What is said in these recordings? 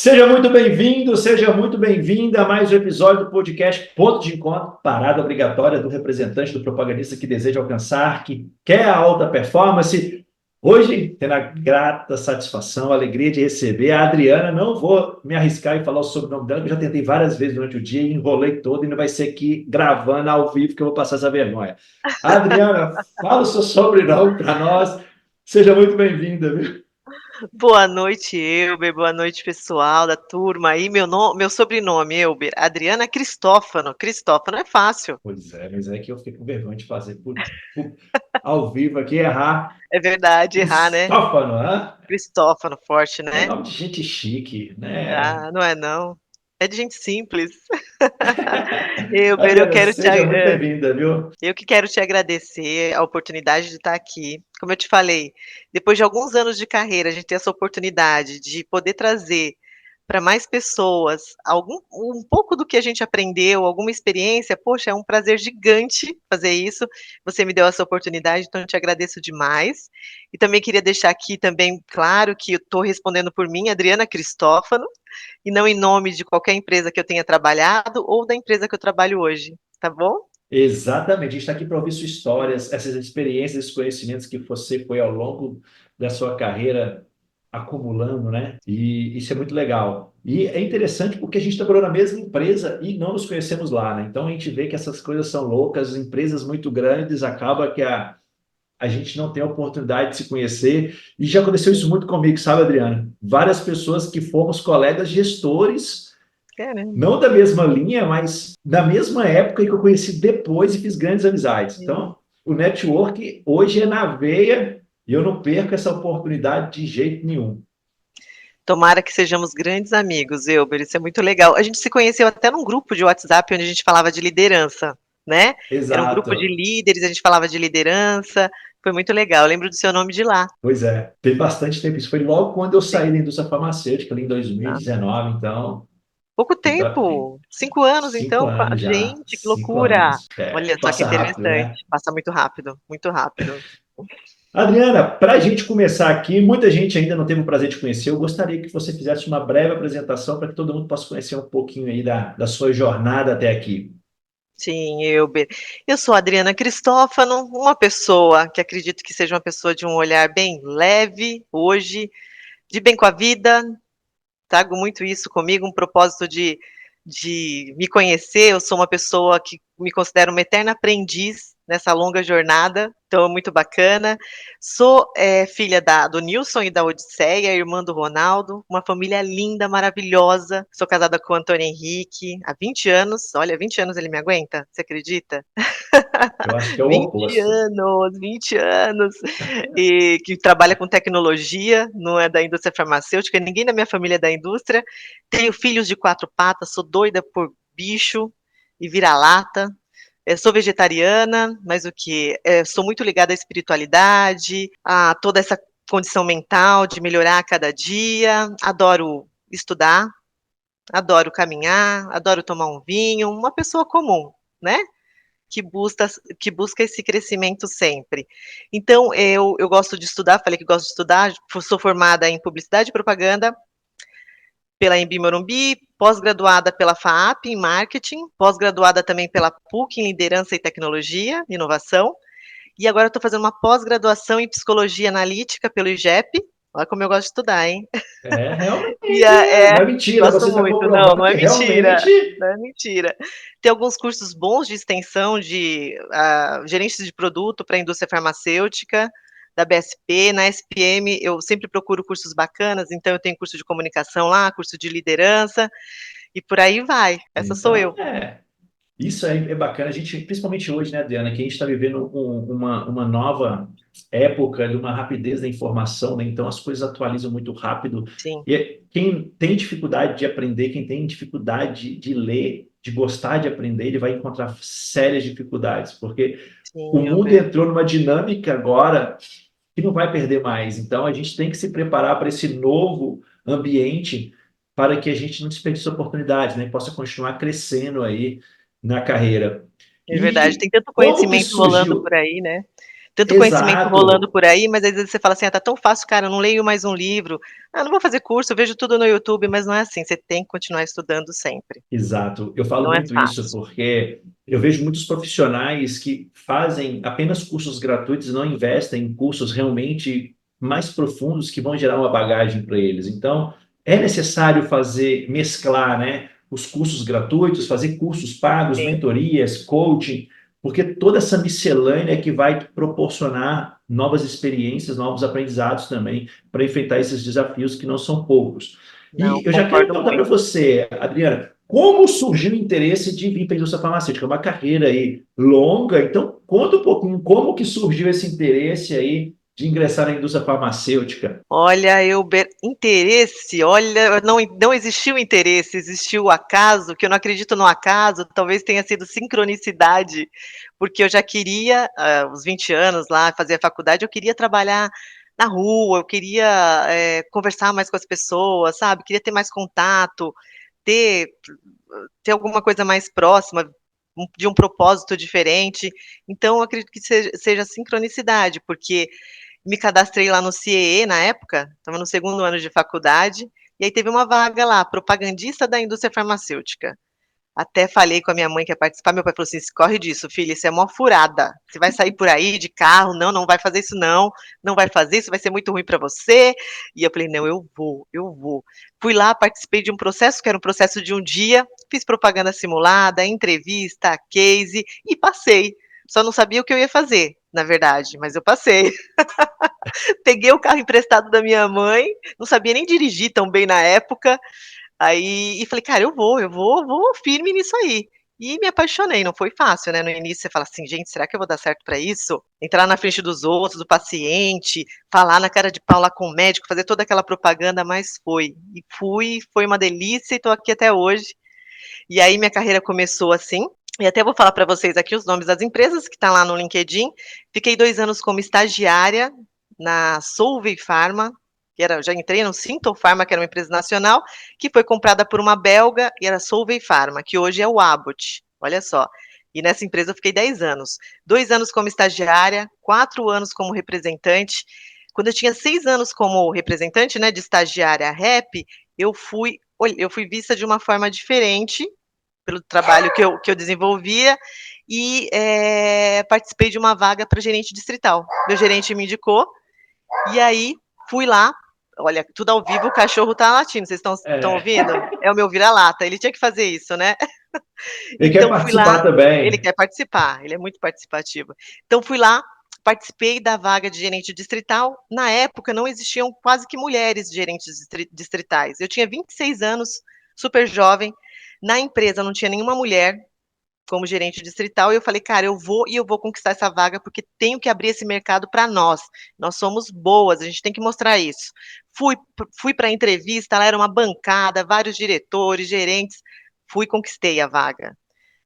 Seja muito bem-vindo, seja muito bem-vinda a mais um episódio do podcast Ponto de Encontro, parada obrigatória do representante do propagandista que deseja alcançar, que quer a alta performance. Hoje, tendo a grata satisfação, a alegria de receber a Adriana. Não vou me arriscar em falar o sobrenome dela, que eu já tentei várias vezes durante o dia e enrolei todo, e não vai ser aqui gravando ao vivo que eu vou passar essa vergonha. Adriana, fala o seu sobrenome para nós. Seja muito bem-vinda, viu? Boa noite, Elber. Boa noite, pessoal da turma aí. Meu sobrenome, Elber, Adriana Cristófano. Cristófano é fácil. Pois é, mas é que eu fiquei com vergonha de fazer ao vivo aqui, errar. É verdade, errar, né? Cristófano, né? Cristófano, forte, É né? nome de gente chique, né? Ah, não é não. É de gente simples. Elber, Adriana, seja muito bem-vinda, viu? eu que quero te agradecer a oportunidade de estar aqui. Como eu te falei, depois de alguns anos de carreira, a gente ter essa oportunidade de poder trazer para mais pessoas um pouco do que a gente aprendeu, alguma experiência, poxa, é um prazer gigante fazer isso. Você me deu essa oportunidade, então eu te agradeço demais. E também queria deixar aqui também claro que eu estou respondendo por mim, Adriana Cristófano, e não em nome de qualquer empresa que eu tenha trabalhado ou da empresa que eu trabalho hoje, tá bom? Exatamente, a gente está aqui para ouvir suas histórias, essas experiências, esses conhecimentos que você foi ao longo da sua carreira acumulando, né? E isso é muito legal. E é interessante porque a gente trabalhou na mesma empresa e não nos conhecemos lá, né? Então a gente vê que essas coisas são loucas, empresas muito grandes, acaba que a gente não tem a oportunidade de se conhecer. E já aconteceu isso muito comigo, sabe, Adriana? Várias pessoas que fomos colegas gestores, Caramba. não da mesma linha, mas da mesma época que eu conheci depois e fiz grandes amizades. Então, o network hoje é na veia e eu não perco essa oportunidade de jeito nenhum. Tomara que sejamos grandes amigos, Elber, isso é muito legal. A gente se conheceu até num grupo de WhatsApp onde a gente falava de liderança, né? Era um grupo de Exato. líderes, a gente falava de liderança, foi muito legal. Eu lembro do seu nome de lá. Pois é, tem bastante tempo. Isso foi logo quando eu saí da Sim. indústria farmacêutica, ali em Ah, 2019. Então, pouco tem tempo, 5 anos cinco então, anos já. gente, que Cinco loucura. anos. É, Olha só que passa rápido, interessante, né? passa muito rápido, muito rápido. Adriana, para a gente começar aqui, muita gente ainda não teve o prazer de conhecer. Eu gostaria que você fizesse uma breve apresentação para que todo mundo possa conhecer um pouquinho aí da sua jornada até aqui. Sim, Elber. Eu sou a Adriana Cristófano, uma pessoa que acredito que seja uma pessoa de um olhar bem leve hoje, de bem com a vida. Trago muito isso comigo, um propósito de me conhecer. Eu sou uma pessoa que me considero uma eterna aprendiz nessa longa jornada, então é muito bacana. Sou filha do Nilson e da Odisseia, irmã do Ronaldo, uma família linda, maravilhosa. Sou casada com o Antônio Henrique há 20 anos. Olha, 20 anos ele me aguenta, você acredita? Eu acho que é o 20 oposto. anos, 20 anos, e que trabalha com tecnologia, não é da indústria farmacêutica, ninguém da minha família é da indústria. Tenho filhos de 4 patas, sou doida por bicho e vira-lata. Sou vegetariana, mas o que? Sou muito ligada à espiritualidade, a toda essa condição mental de melhorar a cada dia. Adoro estudar, adoro caminhar, adoro tomar um vinho, uma pessoa comum, né? Que busca esse crescimento sempre. Então, eu gosto de estudar, falei que gosto de estudar, sou formada em Publicidade e Propaganda pela Embi Morumbi, pós-graduada pela FAAP em Marketing, pós-graduada também pela PUC em Liderança e Tecnologia, Inovação, e agora estou fazendo uma pós-graduação em Psicologia Analítica pelo IGEP. Olha como eu gosto de estudar, hein? É, E realmente, não é mentira, gosto você está muito. Não, comprovando não é que mentira, realmente. não é mentira. Tem alguns cursos bons de extensão de gerentes de produto para a indústria farmacêutica, da BSP. Na SPM, eu sempre procuro cursos bacanas, então eu tenho curso de comunicação lá, curso de liderança, e por aí vai. Essa sou Então, eu. isso é bacana. A gente, principalmente hoje, né, Adriana, que a gente está vivendo uma nova época de uma rapidez da informação, né? Então as coisas atualizam muito rápido. Sim, E quem tem dificuldade de aprender, quem tem dificuldade de ler, de gostar de aprender, ele vai encontrar sérias dificuldades, porque o sim, mundo Elber. entrou numa dinâmica agora que não vai perder mais. Então a gente tem que se preparar para esse novo ambiente para que a gente não desperdice oportunidades, né? Possa continuar crescendo aí na carreira. É verdade, E tem tanto como que conhecimento rolando por surgiu? aí, né? tanto conhecimento rolando Exato. por aí, mas às vezes você fala assim: "Ah, tá tão fácil, cara, eu não leio mais um livro. Ah, não vou fazer curso, eu vejo tudo no YouTube", mas não é assim, você tem que continuar estudando sempre. Exato. Eu falo Não é muito isso fácil. porque eu vejo muitos profissionais que fazem apenas cursos gratuitos e não investem em cursos realmente mais profundos que vão gerar uma bagagem para eles. Então, é necessário fazer, mesclar, né, os cursos gratuitos, fazer cursos pagos, Sim. mentorias, coaching, porque toda essa miscelânea é que vai proporcionar novas experiências, novos aprendizados também para enfrentar esses desafios que não são poucos. Não, E eu já quero concordo perguntar para muito. você, Adriana, como surgiu o interesse de vir para a indústria farmacêutica? É uma carreira aí longa, então conta um pouquinho como que surgiu esse interesse aí de ingressar na indústria farmacêutica. Olha, interesse, olha, não existiu interesse, existiu o acaso, que eu não acredito no acaso, talvez tenha sido sincronicidade, porque eu já queria, aos 20 anos lá, fazer a faculdade, eu queria trabalhar na rua, eu queria, conversar mais com as pessoas, sabe, queria ter mais contato, ter ter alguma coisa mais próxima, de um propósito diferente. Então eu acredito que seja sincronicidade, porque me cadastrei lá no CIEE na época, estava no segundo ano de faculdade, e aí teve uma vaga lá, propagandista da indústria farmacêutica. Até falei com a minha mãe que ia participar, meu pai falou assim: corre disso, filha, isso é mó furada. Você vai sair por aí de carro, não, não vai fazer isso não, não vai fazer, isso vai ser muito ruim para você". E eu falei: "Não, eu vou, eu vou". Fui lá, participei de um processo, que era um processo de um dia, fiz propaganda simulada, entrevista, case e passei. Só não sabia o que eu ia fazer, na verdade, mas eu passei. Peguei o carro emprestado da minha mãe, não sabia nem dirigir tão bem na época, aí e falei: "Cara, eu vou firme nisso aí". E me apaixonei, não foi fácil, né, no início você fala assim: "Gente, será que eu vou dar certo para isso?". Entrar na frente dos outros, do paciente, falar na cara de pau lá com o médico, fazer toda aquela propaganda, mas foi. E fui, foi uma delícia e tô aqui até hoje. E aí minha carreira começou assim, e até vou falar para vocês aqui os nomes das empresas que tá lá no LinkedIn. Fiquei 2 anos como estagiária na Solvay Pharma, que era já entrei no Sintofarma, que era uma empresa nacional, que foi comprada por uma belga e era Solvay Pharma, que hoje é o Abbott, olha só. E nessa empresa eu fiquei 10 anos. 2 anos como estagiária, 4 anos como representante. Quando eu tinha 6 anos como representante, né, de estagiária rep, eu fui vista de uma forma diferente, pelo trabalho que eu desenvolvia, e, participei de uma vaga para gerente distrital. Meu gerente me indicou, e aí fui lá, olha, tudo ao vivo, o cachorro tá latindo, vocês estão É, ouvindo? É o meu vira-lata, ele tinha que fazer isso, né. ele quer Então fui lá, participar ele também. quer participar, ele é muito participativo. Então fui lá, participei da vaga de gerente distrital, na época não existiam quase que mulheres gerentes distritais, eu tinha 26 anos, super jovem, na empresa não tinha nenhuma mulher como gerente distrital, e eu falei: "Cara, eu vou conquistar essa vaga, porque tenho que abrir esse mercado para nós somos boas, a gente tem que mostrar isso". Fui pra entrevista, lá era uma bancada, vários diretores, gerentes, conquistei a vaga.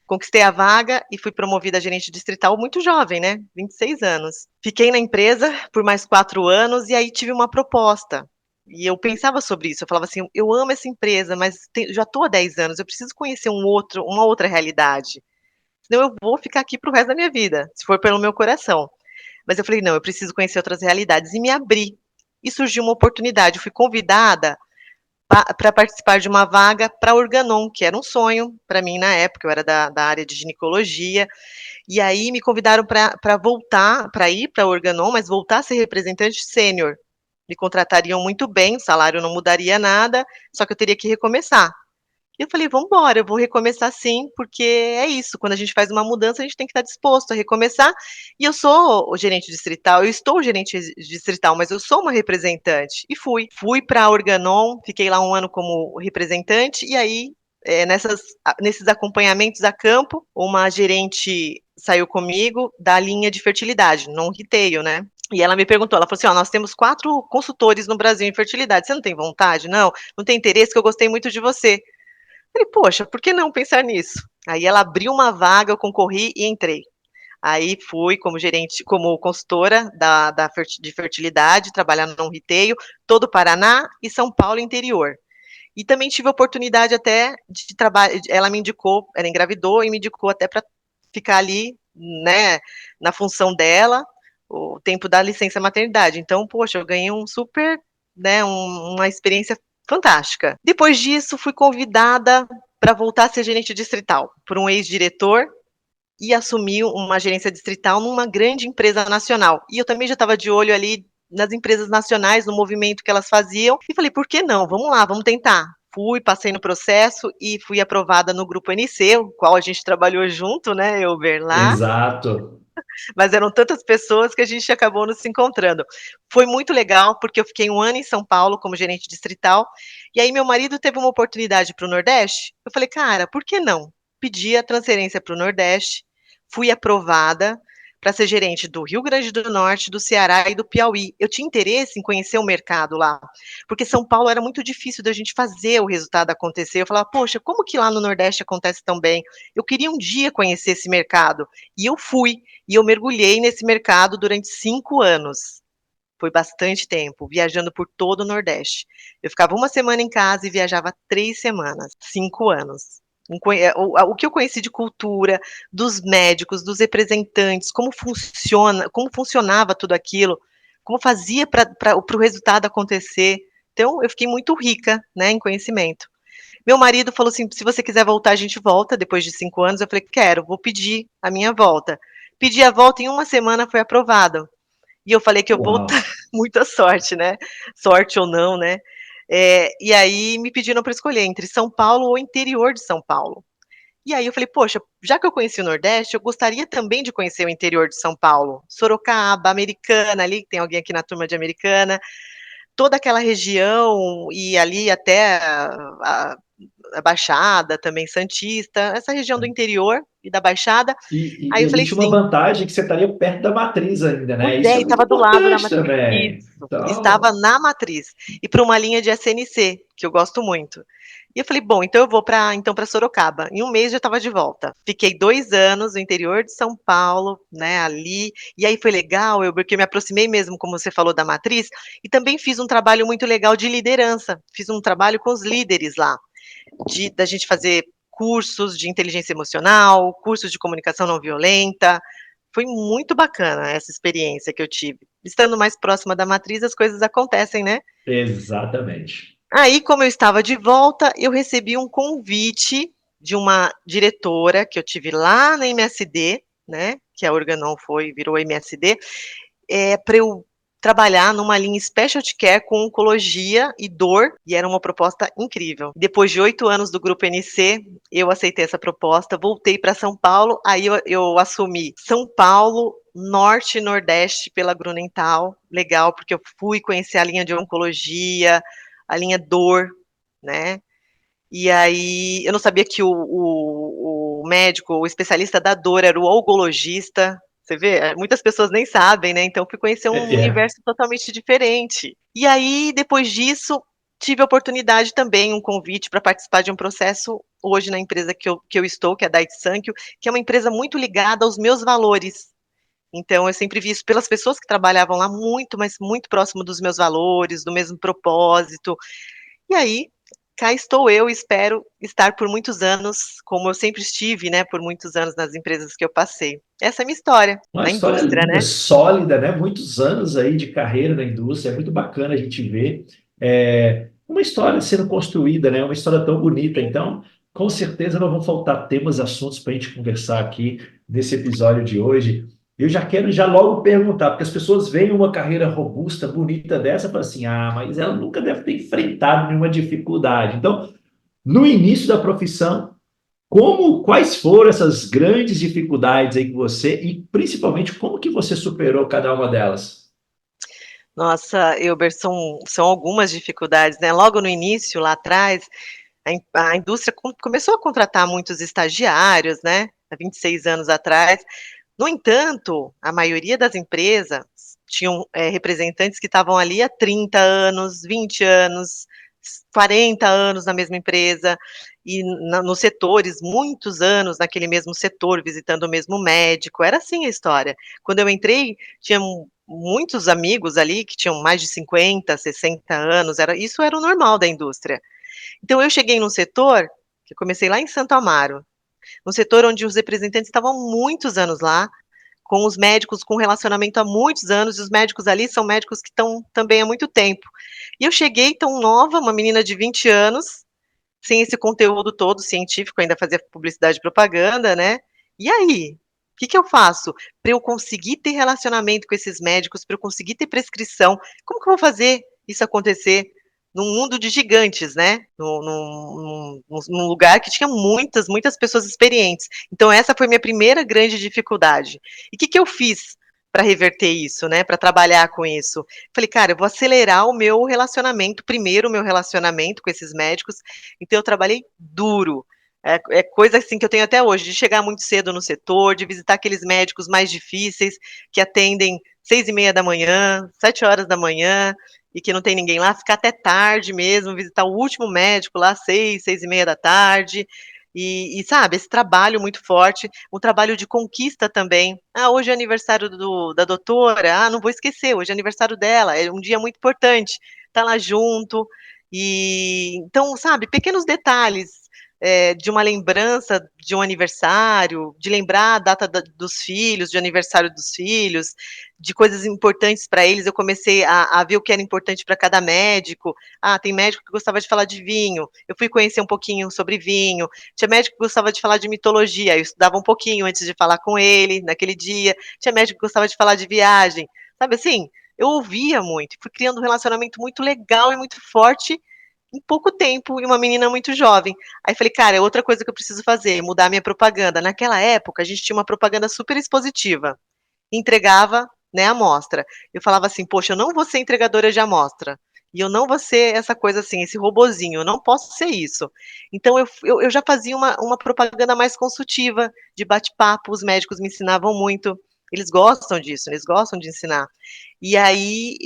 Conquistei a vaga e fui promovida a gerente distrital muito jovem, né, 26 anos. Fiquei na empresa por mais 4 anos e aí tive uma proposta. E eu pensava sobre isso, eu falava assim: "Eu amo essa empresa, mas já estou há 10 anos, eu preciso conhecer uma outra realidade, senão eu vou ficar aqui para o resto da minha vida, se for pelo meu coração". Mas eu falei: "Não, eu preciso conhecer outras realidades", e me abri. E surgiu uma oportunidade, eu fui convidada para participar de uma vaga para Organon, que era um sonho para mim na época, eu era da área de ginecologia, e aí me convidaram para voltar, para ir para Organon, mas voltar a ser representante sênior. Me contratariam muito bem, o salário não mudaria nada, só que eu teria que recomeçar. E eu falei: "Vamos embora, eu vou recomeçar sim, porque é isso, quando a gente faz uma mudança, a gente tem que estar disposto a recomeçar". E eu sou o gerente distrital, eu estou o gerente distrital, mas eu sou uma representante. E fui. Fui pra Organon, fiquei lá 1 ano como representante, e aí, nesses acompanhamentos a campo, uma gerente saiu comigo da linha de fertilidade, não retail, né. E ela me perguntou, ela falou assim: "Ó, nós temos 4 consultores no Brasil em fertilidade, você não tem vontade? Não? Não tem interesse? Que eu gostei muito de você". Falei: "Poxa, por que não pensar nisso?". Aí ela abriu uma vaga, eu concorri e entrei. Aí fui como consultora de fertilidade, trabalhar no retail, todo o Paraná e São Paulo interior. E também tive a oportunidade até de trabalhar, ela me indicou, ela engravidou e me indicou até para ficar ali, né, na função dela, o tempo da licença maternidade. Então, poxa, eu ganhei um super, né, uma experiência fantástica. Depois disso, fui convidada para voltar a ser gerente distrital por um ex-diretor e assumir uma gerência distrital numa grande empresa nacional. E eu também já estava de olho ali nas empresas nacionais, no movimento que elas faziam, e falei, por que não? Vamos lá, vamos tentar. Fui, passei no processo e fui aprovada no Grupo NC, o qual a gente trabalhou junto, né, Elber, lá, Exato. mas eram tantas pessoas que a gente acabou nos encontrando. Foi muito legal, porque eu fiquei 1 ano em São Paulo como gerente distrital, e aí meu marido teve uma oportunidade para o Nordeste, eu falei: "Cara, por que não?". Pedi a transferência para o Nordeste, fui aprovada para ser gerente do Rio Grande do Norte, do Ceará e do Piauí. Eu tinha interesse em conhecer o mercado lá, porque São Paulo era muito difícil da gente fazer o resultado acontecer. Eu falava: "Poxa, como que lá no Nordeste acontece tão bem?". Eu queria um dia conhecer esse mercado, e eu fui. E eu mergulhei nesse mercado durante 5 anos. Foi bastante tempo, viajando por todo o Nordeste. Eu ficava 1 semana em casa e viajava 3 semanas, 5 anos. O que eu conheci de cultura, dos médicos, dos representantes, como funcionava tudo aquilo, como fazia para o resultado acontecer. Então eu fiquei muito rica, né, em conhecimento. Meu marido falou assim: "Se você quiser voltar, a gente volta", depois de 5 anos, eu falei: "Quero, vou pedir a minha volta". Pedi a volta, em 1 semana foi aprovado. E eu falei que eu vou Uau. voltar muita sorte, né, sorte ou não, né. E aí me pediram para escolher entre São Paulo ou interior de São Paulo. E aí eu falei: "Poxa, já que eu conheci o Nordeste, eu gostaria também de conhecer o interior de São Paulo, Sorocaba, Americana, ali, tem alguém aqui na turma de Americana, toda aquela região e ali até a Baixada, também Santista, essa região do interior e da Baixada". E Aí eu ali falei: tinha uma "Sim". vantagem que você estaria perto da matriz ainda, Pois né? Isso é, é e muito estava do lado da importante matriz. também. Isso, estava Então, na matriz. E para uma linha de SNC, que eu gosto muito. E eu falei: "Bom, então eu vou para Sorocaba". Em 1 mês já estava de volta. Fiquei 2 anos no interior de São Paulo, né, ali, e aí foi legal, porque eu me aproximei mesmo, como você falou, da matriz, e também fiz um trabalho muito legal de liderança. Fiz um trabalho com os líderes lá, da gente fazer cursos de inteligência emocional, cursos de comunicação não violenta. Foi muito bacana essa experiência que eu tive. Estando mais próxima da matriz, as coisas acontecem, né. exatamente. Aí, como eu estava de volta, eu recebi um convite de uma diretora que eu tive lá na MSD, né, que a Organon virou MSD, para eu trabalhar numa linha specialty care com oncologia e dor, e era uma proposta incrível. Depois de 8 anos do grupo NC, eu aceitei essa proposta, voltei para São Paulo, aí eu assumi São Paulo, Norte e Nordeste pela Grunenthal, legal, porque eu fui conhecer a linha de oncologia, a linha dor, né. E aí, eu não sabia que o médico, o especialista da dor era o algologista, você vê? Muitas pessoas nem sabem, né, então fui conhecer um É. universo totalmente diferente. E aí, depois disso, tive a oportunidade também, um convite para participar de um processo hoje na empresa que eu estou, que é a Daiichi Sankyo, que é uma empresa muito ligada aos meus valores. Então eu sempre vi isso pelas pessoas que trabalhavam lá muito, mas muito próximo dos meus valores, do mesmo propósito. E aí, cá estou eu, espero estar por muitos anos, como eu sempre estive, né, por muitos anos nas empresas que eu passei. Essa é a minha história, Uma na história indústria, linda, né. sólida, né? Muitos anos aí de carreira na indústria, é muito bacana a gente ver uma história sendo construída, né? Uma história tão bonita. Então, com certeza não vão faltar temas, assuntos para a gente conversar aqui nesse episódio de hoje. Eu já quero já logo perguntar, porque as pessoas veem uma carreira robusta, bonita dessa, e falam assim, ah, mas ela nunca deve ter enfrentado nenhuma dificuldade. Então, no início da profissão, quais foram essas grandes dificuldades aí que você, e principalmente como que você superou cada uma delas? Nossa, Elber, são algumas dificuldades, né. Logo no início, lá atrás, a indústria começou a contratar muitos estagiários, né, há 26 anos atrás. No entanto, a maioria das empresas tinham, representantes que estavam ali há 30 anos, 20 anos, 40 anos na mesma empresa, e nos setores, muitos anos naquele mesmo setor, visitando o mesmo médico, era assim a história. Quando eu entrei, tinha muitos amigos ali que tinham mais de 50, 60 anos, isso era o normal da indústria. Então eu cheguei num setor, que eu comecei lá em Santo Amaro, um setor onde os representantes estavam há muitos anos lá, com os médicos com relacionamento há muitos anos, e os médicos ali são médicos que estão também há muito tempo. E eu cheguei tão nova, uma menina de 20 anos, sem esse conteúdo todo científico, ainda fazia publicidade e propaganda, né. E aí? O que que eu faço? Para eu conseguir ter relacionamento com esses médicos, para eu conseguir ter prescrição, como que eu vou fazer isso acontecer num mundo de gigantes, né, num lugar que tinha muitas, muitas pessoas experientes. Então essa foi minha primeira grande dificuldade. E o que que eu fiz para reverter isso, né, para trabalhar com isso? Falei: "Cara, eu vou acelerar o meu relacionamento, primeiro o meu relacionamento com esses médicos", então eu trabalhei duro. É coisa, assim, que eu tenho até hoje, de chegar muito cedo no setor, de visitar aqueles médicos mais difíceis, que atendem 6h30 da manhã, 7h da manhã, e que não tem ninguém lá, ficar até tarde mesmo, visitar o último médico lá, 6h30 da tarde, e sabe, esse trabalho muito forte, um trabalho de conquista também. "Ah, hoje é aniversário da doutora, ah, não vou esquecer, hoje é aniversário dela, é um dia muito importante", tá lá junto, então, sabe, pequenos detalhes, de uma lembrança de um aniversário, de lembrar a data dos filhos, de aniversário dos filhos, de coisas importantes para eles, eu comecei a ver o que era importante para cada médico. Ah, tem médico que gostava de falar de vinho, eu fui conhecer um pouquinho sobre vinho. Tinha médico que gostava de falar de mitologia, eu estudava um pouquinho antes de falar com ele, naquele dia. Tinha médico que gostava de falar de viagem, sabe assim? Eu ouvia muito, fui criando um relacionamento muito legal e muito forte em pouco tempo, e uma menina muito jovem. Aí falei: "Cara, é outra coisa que eu preciso fazer, mudar minha propaganda". Naquela época, a gente tinha uma propaganda super expositiva, entregava, né, amostra. Eu falava assim: "Poxa, eu não vou ser entregadora de amostra, e eu não vou ser essa coisa assim, esse robozinho, eu não posso ser isso". Então eu já fazia uma propaganda mais consultiva, de bate-papo, os médicos me ensinavam muito, eles gostam disso, eles gostam de ensinar. E aí,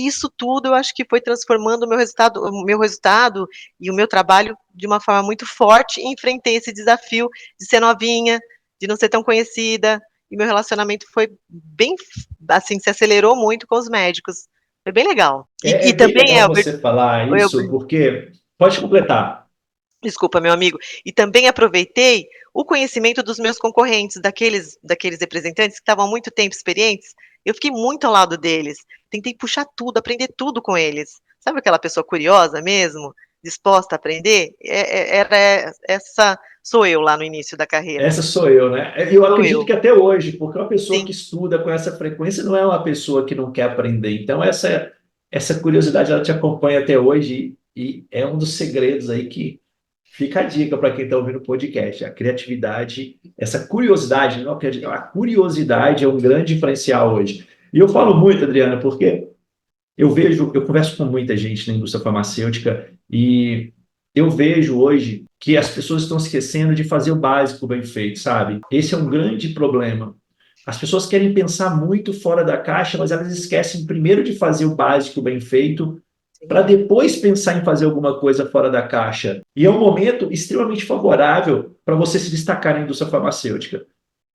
isso tudo eu acho que foi transformando o meu resultado e o meu trabalho de uma forma muito forte, e enfrentei esse desafio de ser novinha, de não ser tão conhecida, e meu relacionamento foi bem, assim, se acelerou muito com os médicos. Foi bem legal. É E bem também, legal Elbert, você falar eu isso, porque pode completar. desculpa, meu amigo. E também aproveitei o conhecimento dos meus concorrentes, daqueles representantes que estavam há muito tempo experientes, eu fiquei muito ao lado deles, tentei puxar tudo, aprender tudo com eles. Sabe aquela pessoa curiosa mesmo, disposta a aprender? Era essa sou eu lá no início da carreira. Essa sou eu, né? Eu Sou acredito eu. que até hoje, porque uma pessoa que Sim, estuda com essa frequência não é uma pessoa que não quer aprender. Então, essa curiosidade ela te acompanha até hoje e é um dos segredos aí que fica a dica para quem está ouvindo o podcast. A criatividade, essa curiosidade, não acredito, a curiosidade é um grande diferencial hoje. E eu falo muito, Adriana, porque eu converso com muita gente na indústria farmacêutica e eu vejo hoje que as pessoas estão esquecendo de fazer o básico bem feito, sabe? Esse é um grande problema. As pessoas querem pensar muito fora da caixa, mas elas esquecem primeiro de fazer o básico bem feito, sim. para depois pensar em fazer alguma coisa fora da caixa. E é um momento extremamente favorável para você se destacar na indústria farmacêutica.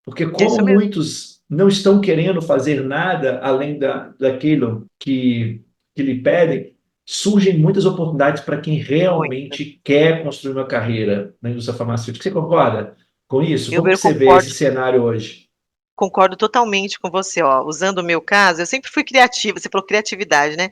Porque É isso como mesmo. muitos não estão querendo fazer nada além daquilo que lhe pedem, surgem muitas oportunidades para quem Muito. realmente quer construir uma carreira na indústria farmacêutica. Você concorda com isso? Como que Eu você vê esse concordo. cenário hoje? Concordo totalmente com você, ó, usando o meu caso, eu sempre fui criativa, você falou criatividade, né,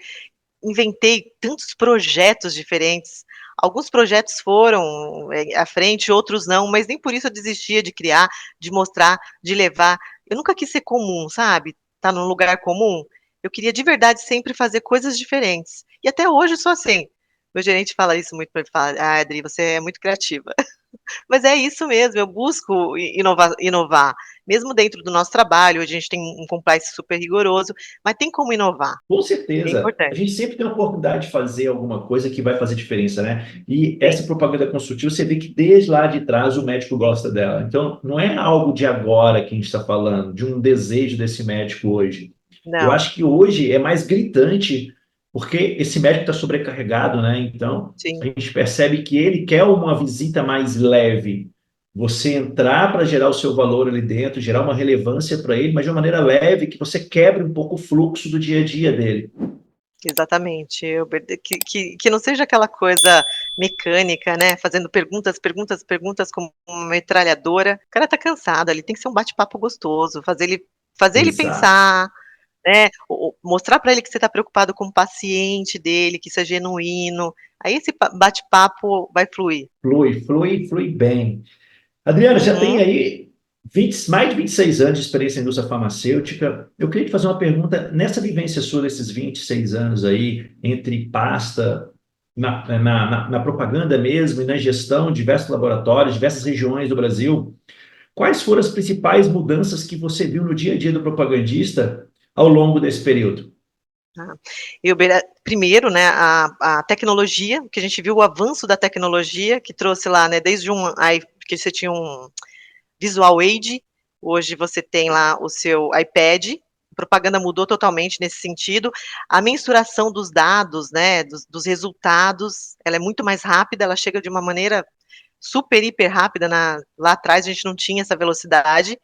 inventei tantos projetos diferentes, alguns projetos foram, à frente, outros não, mas nem por isso eu desistia de criar, de mostrar, de levar. Eu nunca quis ser comum, sabe, estar num lugar comum. Eu queria de verdade sempre fazer coisas diferentes, e até hoje eu sou assim. Meu gerente fala isso muito para mim, fala: "Ah, Adri, você é muito criativa". Mas é isso mesmo, eu busco inovar, mesmo dentro do nosso trabalho, hoje a gente tem um compliance super rigoroso, mas tem como inovar, Com é certeza. A importante. gente sempre tem a oportunidade de fazer alguma coisa que vai fazer diferença, né? E essa Sim, propaganda consultiva, você vê que desde lá de trás o médico sim. gosta dela. Então, não é algo de agora que a gente está falando, de um desejo desse médico hoje. Eu Não, acho que hoje é mais gritante, porque esse médico está sobrecarregado, né? Então, a sim, gente percebe que ele quer uma visita mais leve. Você entrar para gerar o seu valor ali dentro, gerar uma relevância para ele, mas de uma maneira leve, que você quebre um pouco o fluxo do dia a dia dele. exatamente, que não seja aquela coisa mecânica, né, fazendo perguntas, perguntas, perguntas como uma metralhadora, o cara tá cansado ali, tem que ser um bate-papo gostoso, fazer ele fazer ele Exato. pensar, né, mostrar para ele que você está preocupado com o paciente dele, que isso é genuíno, aí esse bate-papo vai fluir. Flui, flui, flui bem. Adriana, já tem Uhum. aí mais de 26 anos de experiência na indústria farmacêutica. Eu queria te fazer uma pergunta. Nessa vivência sua, desses 26 anos aí, entre pasta, na propaganda mesmo e na gestão de diversos laboratórios, diversas regiões do Brasil, quais foram as principais mudanças que você viu no dia a dia do propagandista ao longo desse período? Tá. Primeiro, né, a tecnologia, que a gente viu o avanço da tecnologia, que trouxe lá, né, desde que você tinha um visual aid, hoje você tem lá o seu iPad, a propaganda mudou totalmente nesse sentido, a mensuração dos dados, né, dos resultados, ela é muito mais rápida, ela chega de uma maneira super, hiper rápida, lá atrás a gente não tinha essa velocidade,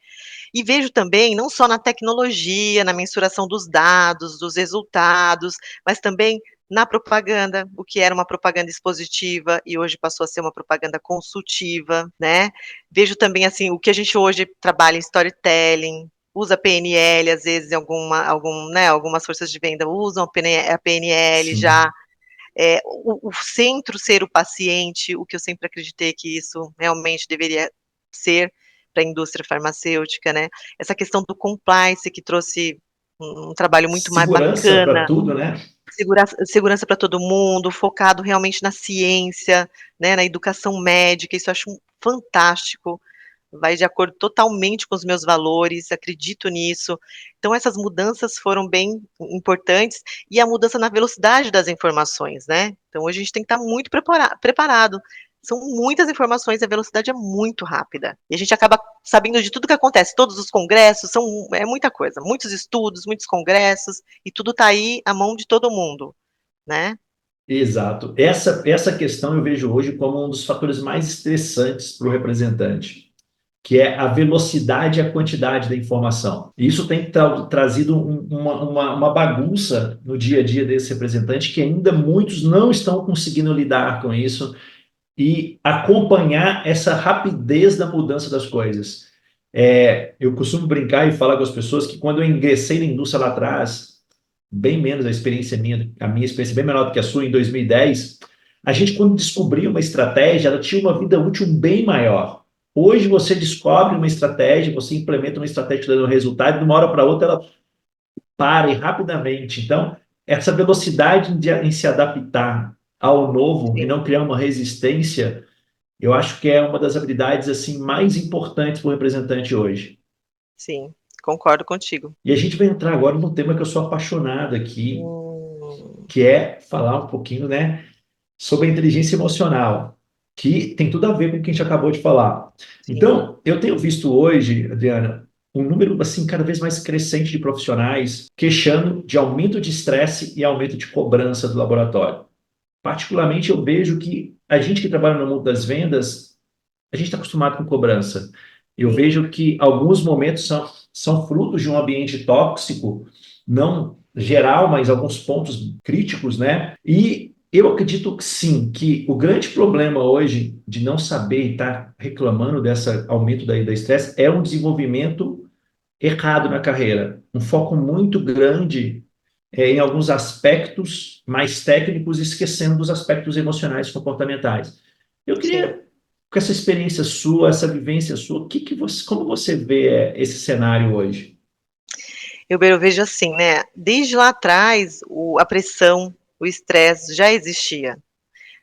e vejo também, não só na tecnologia, na mensuração dos dados, dos resultados, mas também na propaganda, o que era uma propaganda expositiva e hoje passou a ser uma propaganda consultiva, né. Vejo também, assim, o que a gente hoje trabalha em storytelling, usa PNL, às vezes, em algumas forças de venda usam a PNL já, Sim. o centro ser o paciente, o que eu sempre acreditei que isso realmente deveria ser para a indústria farmacêutica, né. Essa questão do compliance que trouxe um trabalho muito mais Segurança para bacana, tudo, né? segurança para todo mundo, focado realmente na ciência, né, na educação médica, isso eu acho fantástico, vai de acordo totalmente com os meus valores, acredito nisso. Então essas mudanças foram bem importantes, e a mudança na velocidade das informações, né. Então hoje a gente tem que estar muito preparado. São muitas informações, a velocidade é muito rápida, e a gente acaba sabendo de tudo que acontece, todos os congressos, é muita coisa, muitos estudos, muitos congressos, e tudo está aí à mão de todo mundo, né. Exato. Essa questão eu vejo hoje como um dos fatores mais estressantes para o representante, que é a velocidade e a quantidade da informação. E isso tem trazido uma bagunça no dia a dia desse representante, que ainda muitos não estão conseguindo lidar com isso e acompanhar essa rapidez da mudança das coisas. Eu costumo brincar e falar com as pessoas que quando eu ingressei na indústria lá atrás, bem menos a minha experiência é bem menor do que a sua, em 2010, a gente, quando descobria uma estratégia, ela tinha uma vida útil bem maior. Hoje você descobre uma estratégia, você implementa uma estratégia dando resultado, de uma hora para outra ela para e rapidamente. Então, essa velocidade em se adaptar ao novo e Sim, não criar uma resistência, eu acho que é uma das habilidades assim mais importantes para o representante hoje. sim, concordo contigo. E a gente vai entrar agora num tema que eu sou apaixonado aqui, Hum, que é falar um pouquinho, né, sobre a inteligência emocional, que tem tudo a ver com o que a gente acabou de falar. sim, Então, eu tenho visto hoje, Adriana, um número assim cada vez mais crescente de profissionais queixando de aumento de estresse e aumento de cobrança do laboratório. Particularmente, eu vejo que a gente que trabalha no mundo das vendas, a gente está acostumado com cobrança. Eu sim, vejo que alguns momentos são frutos de um ambiente tóxico, não geral, mas alguns pontos críticos, né? E eu acredito que sim, que o grande problema hoje de não saber e estar reclamando desse aumento da estresse é um desenvolvimento errado na carreira, um foco muito grande em alguns aspectos mais técnicos, esquecendo dos aspectos emocionais e comportamentais. Eu sim. queria, com essa experiência sua, essa vivência sua, como você vê esse cenário hoje? Eu vejo assim, né, desde lá atrás, a pressão, o estresse já existia.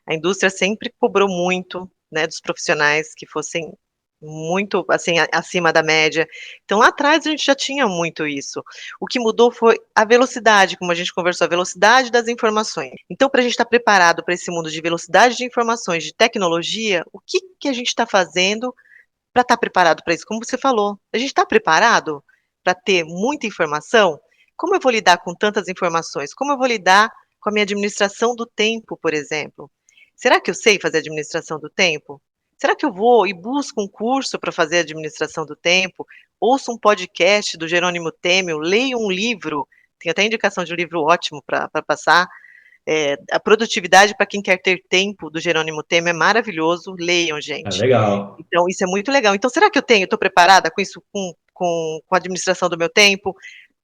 A indústria sempre cobrou muito, né, dos profissionais que fossem muito, assim, acima da média. Então lá atrás a gente já tinha muito isso. O que mudou foi a velocidade, como a gente conversou, a velocidade das informações. Então, para a gente estar preparado para esse mundo de velocidade de informações, de tecnologia, o que que a gente está fazendo para estar preparado para isso? Como você falou, a gente está preparado para ter muita informação? Como eu vou lidar com tantas informações? Como eu vou lidar com a minha administração do tempo, por exemplo? Será que eu sei fazer administração do tempo? Será que eu vou e busco um curso para fazer administração do tempo? Ouço um podcast do Jerônimo Temel, leio um livro, tem até indicação de um livro ótimo para passar, A Produtividade para Quem Quer Ter Tempo, do Jerônimo Temel, é maravilhoso, leiam, Ah, gente. legal. Então isso é muito legal. Então será que estou preparada com isso, com com a administração do meu tempo.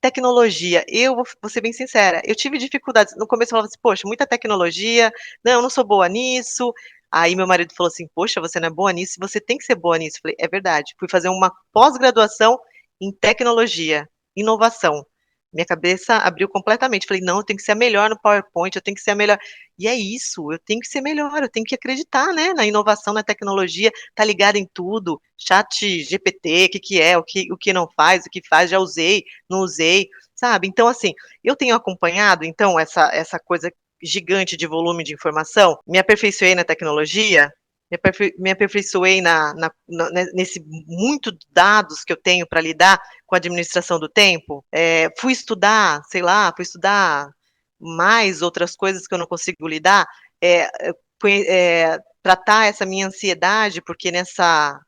Tecnologia, eu vou ser bem sincera, eu tive dificuldades. No começo eu falava assim, poxa, muita tecnologia, não, eu não sou boa nisso. Aí meu marido falou assim, poxa, você não é boa nisso, você tem que ser boa nisso. Eu falei, é verdade. Fui fazer uma pós-graduação em tecnologia, inovação. Minha cabeça abriu completamente. Falei, não, eu tenho que ser a melhor no PowerPoint, eu tenho que ser a melhor. E é isso, eu tenho que ser melhor, eu tenho que acreditar, né, na inovação, na tecnologia, tá ligado em tudo. Chat GPT, que é, o que não faz, o que faz, já usei, não usei, sabe? Então, assim, eu tenho acompanhado, então, essa coisa gigante de volume de informação, me aperfeiçoei na tecnologia, me aperfeiçoei nesse muito dados que eu tenho para lidar com a administração do tempo, fui estudar, sei lá, fui estudar mais outras coisas que eu não consigo lidar, tratar essa minha ansiedade, porque nessa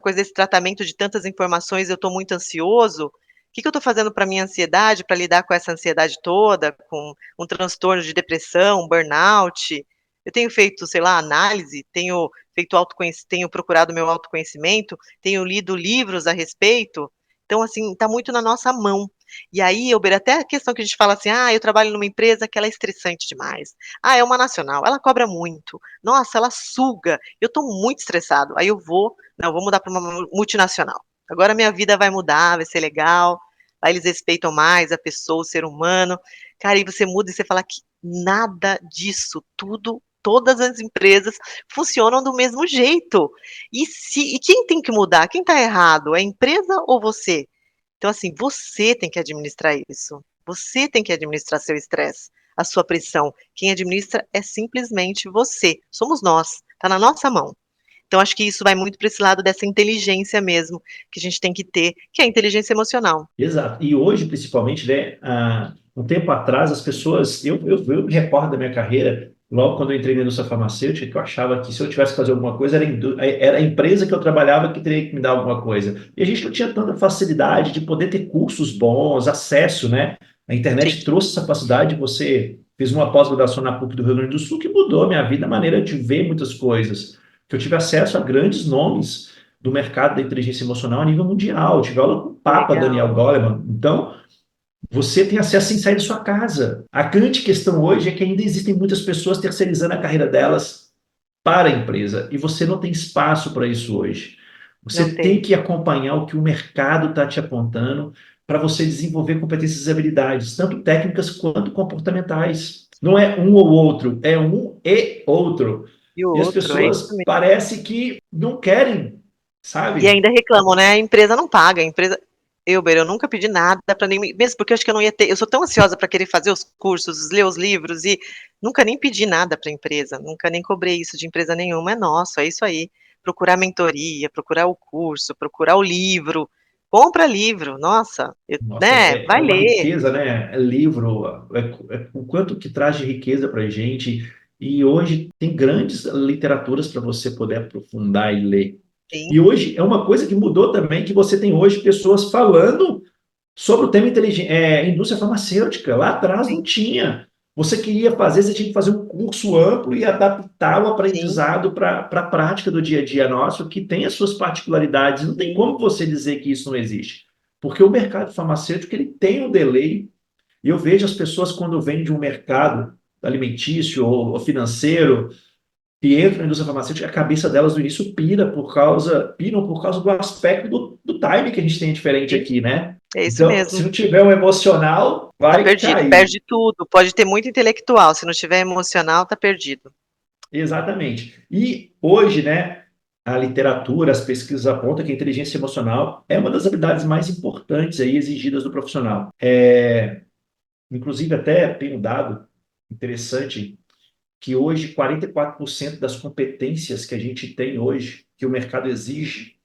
coisa desse tratamento de tantas informações eu estou muito ansioso. O que, que eu estou fazendo para minha ansiedade, para lidar com essa ansiedade toda, com um transtorno de depressão, um burnout? Eu tenho feito, sei lá, análise, tenho feito tenho procurado meu autoconhecimento, tenho lido livros a respeito. Então, assim, está muito na nossa mão. E aí, Elber, até a questão que a gente fala assim, eu trabalho numa empresa que ela é estressante demais. É uma nacional, ela cobra muito. Nossa, ela suga. Eu estou muito estressado. Aí eu vou mudar para uma multinacional. Agora minha vida vai mudar, vai ser legal. Aí eles respeitam mais a pessoa, o ser humano. Cara, aí você muda e você fala que nada disso, todas as empresas funcionam do mesmo jeito. E quem tem que mudar? Quem está errado? É a empresa ou você? Então, assim, você tem que administrar isso. Você tem que administrar seu estresse, a sua pressão. Quem administra é simplesmente você. Somos nós. Está na nossa mão. Então, acho que isso vai muito para esse lado dessa inteligência mesmo, que a gente tem que ter, que é a inteligência emocional. Exato. E hoje, principalmente, né, um tempo atrás, as pessoas. Eu me recordo da minha carreira, logo quando eu entrei na indústria farmacêutica, que eu achava que se eu tivesse que fazer alguma coisa, era a empresa que eu trabalhava que teria que me dar alguma coisa. E a gente não tinha tanta facilidade de poder ter cursos bons, acesso, né? A Sim, internet trouxe essa facilidade. Você fez uma pós-graduação na PUC do Rio Grande do Sul que mudou a minha vida, a maneira de ver muitas coisas. Que eu tive acesso a grandes nomes do mercado da inteligência emocional a nível mundial. Eu tive aula com o que Papa legal. Daniel Goleman. Então, você tem acesso sem sair da sua casa. A grande questão hoje é que ainda existem muitas pessoas terceirizando a carreira delas para a empresa e você não tem espaço para isso hoje. Não Você tem tem. que acompanhar o que o mercado está te apontando para você desenvolver competências e habilidades, tanto técnicas quanto comportamentais. Não é um ou outro, é um e outro. E o E as outro, é isso pessoas mesmo. parece que não querem, E sabe? ainda reclamam, né? A empresa não paga, a empresa. Eu nunca pedi nada para nem. Mesmo porque eu acho que eu não ia ter. Eu sou tão ansiosa para querer fazer os cursos, ler os livros, e nunca nem pedi nada para a empresa, nunca nem cobrei isso de empresa nenhuma. É nosso, é isso aí. Procurar mentoria, procurar o curso, procurar o livro. Compra livro, nossa, Nossa, né? é Vai uma ler. riqueza, né? É livro, o quanto que traz de riqueza para a gente. E hoje tem grandes literaturas para você poder aprofundar e ler. Sim, E hoje é uma coisa que mudou também, que você tem hoje pessoas falando sobre o tema indústria farmacêutica. Lá atrás não sim, tinha. Você queria fazer, você tinha que fazer um curso amplo e adaptar o sim, aprendizado para a prática do dia a dia nosso, que tem as suas particularidades. Não tem sim, como você dizer que isso não existe. Porque o mercado farmacêutico ele tem um delay, e eu vejo as pessoas quando vêm de um mercado alimentício ou financeiro e entram na indústria farmacêutica, a cabeça delas no início piram por causa do aspecto do time que a gente tem diferente sim. aqui, né? É isso Então, se mesmo. não tiver um emocional, Tá vai perdido, cair. perde tudo. Pode ter muito intelectual, se não tiver emocional, tá perdido. Exatamente. E hoje, né, a literatura, as pesquisas apontam que a inteligência emocional é uma das habilidades mais importantes aí exigidas do profissional. Inclusive, até tem um dado interessante que hoje 44% das competências que a gente tem hoje, que o mercado exige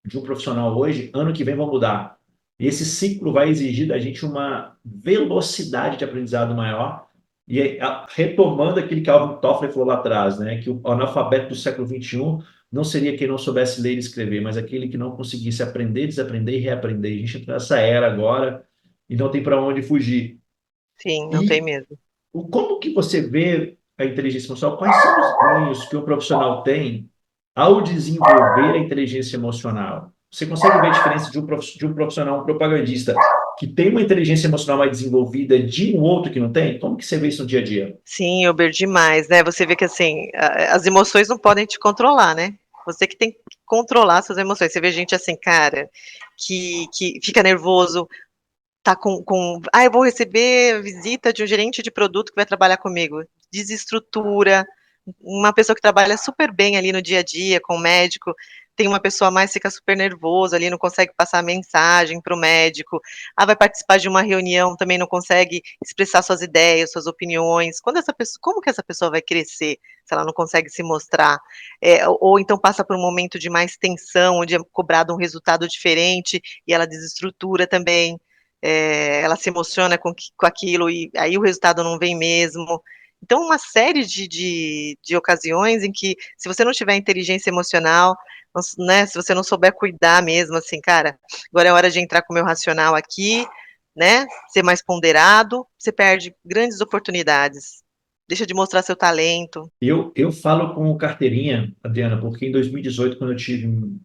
de um profissional hoje, ano que vem vão mudar. E esse ciclo vai exigir da gente uma velocidade de aprendizado maior. E retomando aquilo que Alvin Toffler falou lá atrás, né, que o analfabeto do século XXI não seria quem não soubesse ler e escrever, mas aquele que não conseguisse aprender, desaprender e reaprender. A gente entra nessa era agora e não tem para onde fugir. Sim, não tem E mesmo. como que você vê a inteligência emocional? Quais são os ganhos que um profissional tem ao desenvolver a inteligência emocional? Você consegue ver a diferença de um profissional, um propagandista, que tem uma inteligência emocional mais desenvolvida de um outro que não tem? Como que você vê isso no dia a dia? Sim, Uber demais, né? Você vê que assim, as emoções não podem te controlar, né? Você que tem que controlar suas emoções. Você vê gente assim, cara, que fica nervoso, tá eu vou receber visita de um gerente de produto que vai trabalhar comigo. Desestrutura. Uma pessoa que trabalha super bem ali no dia a dia com o médico, tem uma pessoa a mais, fica super nervosa ali, não consegue passar a mensagem para o médico. Ah, vai participar de uma reunião, também não consegue expressar suas ideias, suas opiniões. Como que essa pessoa vai crescer se ela não consegue se mostrar? Ou então passa por um momento de mais tensão, onde é cobrado um resultado diferente e ela desestrutura também. Ela se emociona com aquilo e aí o resultado não vem mesmo. Então, uma série de ocasiões em que, se você não tiver inteligência emocional, né, se você não souber cuidar mesmo, assim, cara, agora é hora de entrar com o meu racional aqui, né, ser mais ponderado, você perde grandes oportunidades. Deixa de mostrar seu talento. Eu falo com carteirinha, Adriana, porque em 2018, quando eu tive um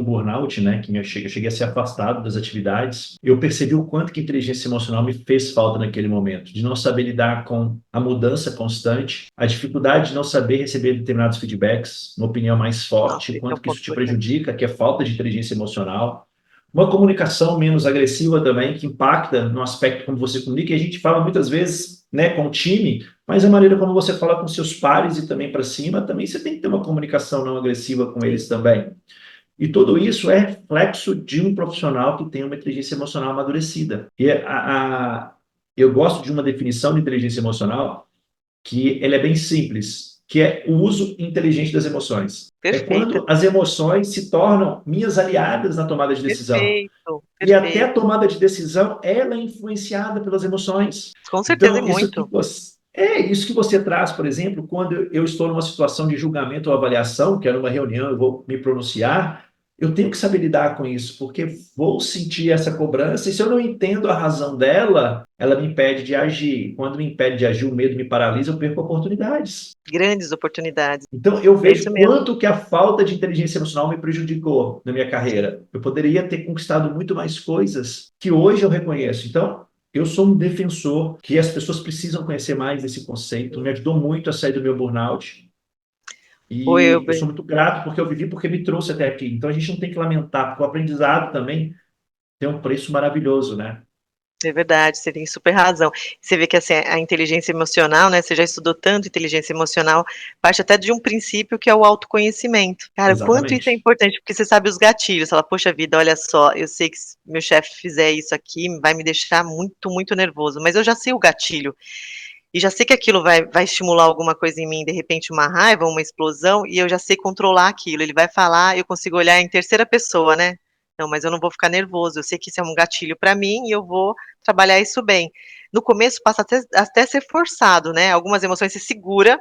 burnout, né, eu cheguei a ser afastado das atividades, eu percebi o quanto que a inteligência emocional me fez falta naquele momento, de não saber lidar com a mudança constante, a dificuldade de não saber receber determinados feedbacks, uma opinião mais Nossa, forte, o esse é um quanto que isso ponto te importante. prejudica, que é falta de inteligência emocional. Uma comunicação menos agressiva também, que impacta no aspecto como você comunica, e a gente fala muitas vezes, né, com o time, mas a maneira como você fala com seus pares e também para cima, também você tem que ter uma comunicação não agressiva com Sim, eles também. E tudo isso é reflexo de um profissional que tem uma inteligência emocional amadurecida. Eu gosto de uma definição de inteligência emocional que ele é bem simples, que é o uso inteligente das emoções. É perfeita, quando as emoções se tornam minhas aliadas na tomada de decisão. perfeito, E até a perfeito. tomada de decisão, ela é influenciada pelas emoções. Com certeza, e Então, isso que muito. você, isso que você traz, por exemplo, quando eu estou numa situação de julgamento ou avaliação, que é numa reunião, eu vou me pronunciar, eu tenho que saber lidar com isso, porque vou sentir essa cobrança, e se eu não entendo a razão dela, ela me impede de agir. Quando me impede de agir, o medo me paralisa, eu perco oportunidades. Grandes oportunidades. Então, eu É isso vejo mesmo. quanto que a falta de inteligência emocional me prejudicou na minha carreira. Eu poderia ter conquistado muito mais coisas que hoje eu reconheço. Então, eu sou um defensor que as pessoas precisam conhecer mais desse conceito. Me ajudou muito a sair do meu burnout. Oi, E eu Elber. sou muito grato porque eu vivi, porque me trouxe até aqui. Então, a gente não tem que lamentar, porque o aprendizado também tem um preço maravilhoso, né? É verdade, você tem super razão. Você vê que assim, a inteligência emocional, né? Você já estudou tanto inteligência emocional, parte até de um princípio que é o autoconhecimento. Cara, o quanto isso é Exatamente. importante, porque você sabe os gatilhos. Você fala, poxa vida, olha só, eu sei que se meu chefe fizer isso aqui, vai me deixar muito, muito nervoso, mas eu já sei o gatilho. E já sei que aquilo vai estimular alguma coisa em mim, de repente uma raiva, uma explosão, e eu já sei controlar aquilo. Ele vai falar, eu consigo olhar em terceira pessoa, né? Não, mas eu não vou ficar nervoso. Eu sei que isso é um gatilho para mim e eu vou trabalhar isso bem. No começo passa até ser forçado, né? Algumas emoções você segura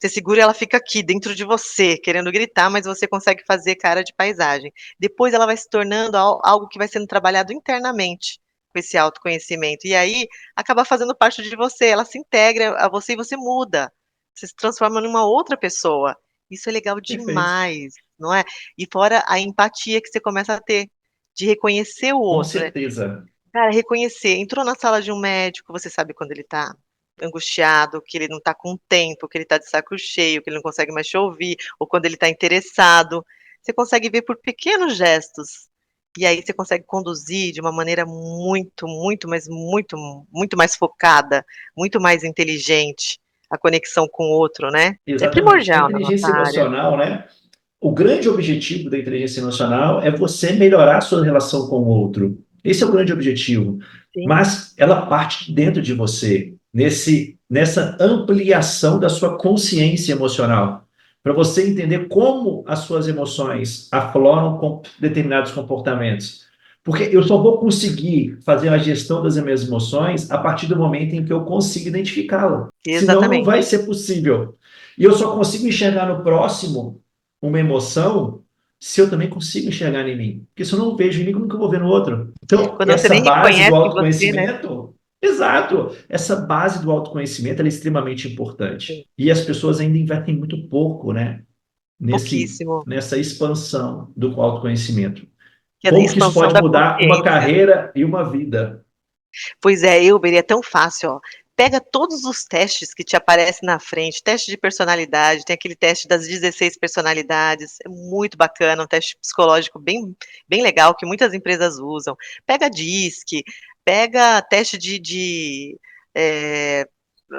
e ela fica aqui dentro de você, querendo gritar, mas você consegue fazer cara de paisagem. Depois ela vai se tornando algo que vai sendo trabalhado internamente com esse autoconhecimento. E aí acaba fazendo parte de você, ela se integra a você e você muda. Você se transforma numa outra pessoa. Isso é legal Perfeito. demais, não é? E fora a empatia que você começa a ter de reconhecer o Com outro, né? certeza. Cara, reconhecer, entrou na sala de um médico, você sabe quando ele tá angustiado, que ele não tá com tempo, que ele tá de saco cheio, que ele não consegue mais te ouvir, ou quando ele tá interessado. Você consegue ver por pequenos gestos. E aí você consegue conduzir de uma maneira muito, muito, mas muito, muito mais focada, muito mais inteligente a conexão com o outro, né? É Exatamente. A primordial na nossa inteligência área. emocional, né? O grande objetivo da inteligência emocional é você melhorar a sua relação com o outro. Esse é o grande objetivo. Sim, Mas ela parte de dentro de você, nessa ampliação da sua consciência emocional, para você entender como as suas emoções afloram com determinados comportamentos. Porque eu só vou conseguir fazer a gestão das minhas emoções a partir do momento em que eu consigo identificá-la. Senão, não vai exatamente. ser possível. E eu só consigo enxergar no próximo uma emoção se eu também consigo enxergar em mim. Porque se eu não vejo em mim, como que eu vou ver no outro? Então, Quando você essa nem base do reconhece você, né? autoconhecimento, exato, essa base do autoconhecimento ela é extremamente importante. E as pessoas ainda investem muito pouco, né? pouquíssimo. nessa expansão do autoconhecimento. Que é a Como que isso expansão pode da mudar uma consciência. carreira e uma vida? Pois é, Elber, é tão fácil, ó. Pega todos os testes que te aparecem na frente, teste de personalidade, tem aquele teste das 16 personalidades, é muito bacana, um teste psicológico bem legal que muitas empresas usam. Pega DISC, pega teste eh,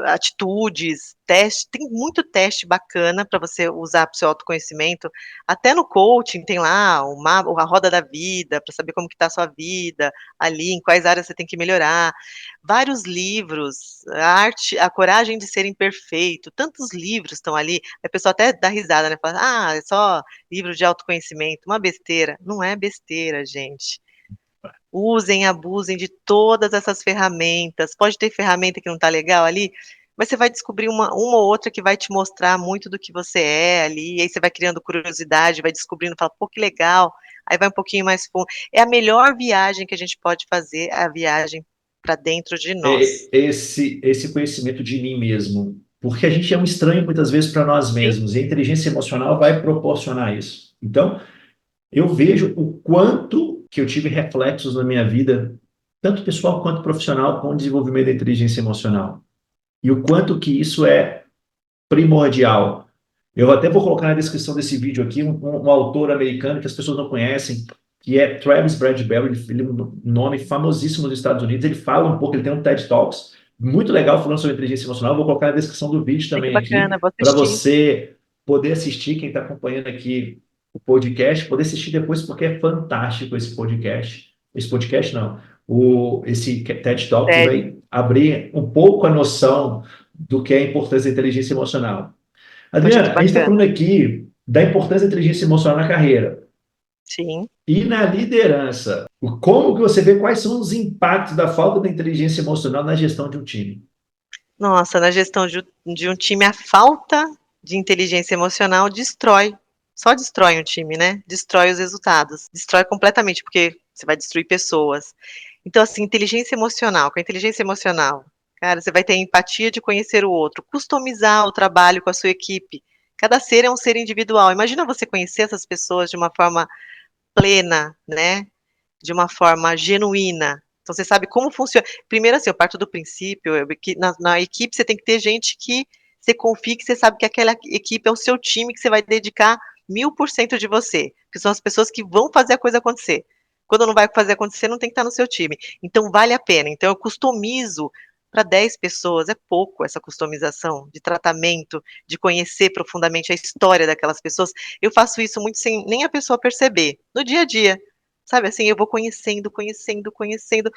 atitudes, teste, tem muito teste bacana para você usar para o seu autoconhecimento. Até no coaching tem lá a roda da vida, para saber como que está a sua vida, ali, em quais áreas você tem que melhorar. Vários livros, a coragem de ser imperfeito, tantos livros estão ali. A pessoa até dá risada, né? Fala, ah, é só livro de autoconhecimento, uma besteira. Não é besteira, gente. Usem, abusem de todas essas ferramentas. Pode ter ferramenta que não está legal ali, mas você vai descobrir uma ou outra que vai te mostrar muito do que você é ali, e aí você vai criando curiosidade, vai descobrindo, fala, pô, que legal, aí vai um pouquinho mais fundo. É a melhor viagem que a gente pode fazer, a viagem para dentro de É nós. esse conhecimento de mim mesmo. Porque a gente é um estranho muitas vezes para nós Sim, mesmos, e a inteligência emocional vai proporcionar isso. Então, eu vejo o quanto que eu tive reflexos na minha vida, tanto pessoal quanto profissional, com o desenvolvimento da inteligência emocional. E o quanto que isso é primordial. Eu até vou colocar na descrição desse vídeo aqui um autor americano que as pessoas não conhecem, que é Travis Bradbury, ele é um nome famosíssimo nos Estados Unidos. Ele fala um pouco, ele tem um TED Talks muito legal falando sobre inteligência emocional. Vou colocar na descrição do vídeo ai que também aqui, bacana, vou para assistir. você poder assistir, quem está acompanhando aqui o podcast, poder assistir depois, porque é fantástico esse podcast. Esse podcast não, esse TED Talk que TED, vai abrir um pouco a noção do que é a importância da inteligência emocional. poxa, que Adriana, a gente está falando bacana. aqui da importância da inteligência emocional na carreira Sim. e na liderança. Como que você vê quais são os impactos da falta da inteligência emocional na gestão de um time? Nossa, na gestão de um time, a falta de inteligência emocional destrói, só destrói um time, né? Destrói os resultados, destrói completamente, porque você vai destruir pessoas. Então, assim, inteligência emocional, com a inteligência emocional, cara, você vai ter empatia de conhecer o outro, customizar o trabalho com a sua equipe. Cada ser é um ser individual. Imagina você conhecer essas pessoas de uma forma plena, né? De uma forma genuína. Então você sabe como funciona. Primeiro, assim, eu parto do princípio que na equipe você tem que ter gente que você confie, que você sabe que aquela equipe é o seu time, que você vai dedicar 1000% de você, que são as pessoas que vão fazer a coisa acontecer. Quando não vai fazer acontecer, não tem que estar no seu time. Então vale a pena. Então eu customizo para 10 pessoas, é pouco essa customização de tratamento, de conhecer profundamente a história daquelas pessoas. Eu faço isso muito sem nem a pessoa perceber, no dia a dia. Sabe, assim, eu vou conhecendo, conhecendo, conhecendo.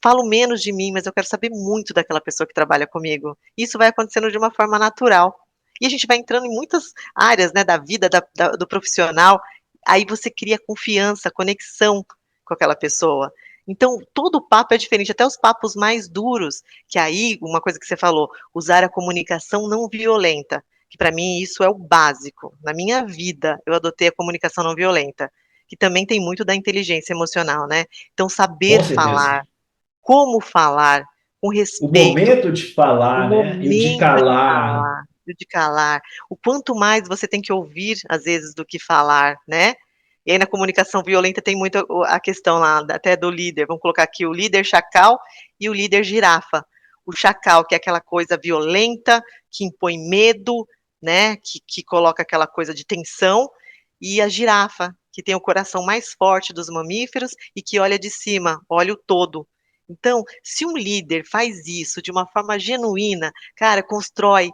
Falo menos de mim, mas eu quero saber muito daquela pessoa que trabalha comigo. Isso vai acontecendo de uma forma natural. E a gente vai entrando em muitas áreas, né, da vida do profissional. Aí você cria confiança, conexão com aquela pessoa. Então, todo papo é diferente, até os papos mais duros, que aí, uma coisa que você falou, usar a comunicação não violenta, que para mim isso é o básico. Na minha vida, eu adotei a comunicação não violenta, que também tem muito da inteligência emocional, né? Então, Com saber certeza. falar, como falar, com O respeito, momento de o falar, né? E o de momento de calar. falar, e o de calar. O quanto mais você tem que ouvir, às vezes, do que falar, né? E aí na comunicação violenta tem muito a questão lá, até do líder, vamos colocar aqui o líder chacal e o líder girafa. O chacal, que é aquela coisa violenta, que impõe medo, né? Que coloca aquela coisa de tensão, e a girafa, que tem o coração mais forte dos mamíferos e que olha de cima, olha o todo. Então, se um líder faz isso de uma forma genuína, cara, constrói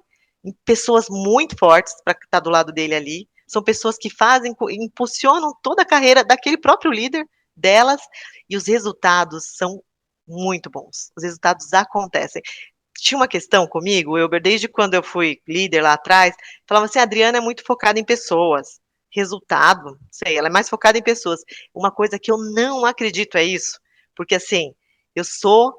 pessoas muito fortes para estar do lado dele ali. São pessoas que fazem, impulsionam toda a carreira daquele próprio líder, delas, e os resultados são muito bons. Os resultados acontecem. Tinha uma questão comigo, Elber, desde quando eu fui líder lá atrás, falava assim: a Adriana é muito focada em pessoas. Resultado, não sei, ela é mais focada em pessoas. Uma coisa que eu não acredito é isso, porque assim, eu sou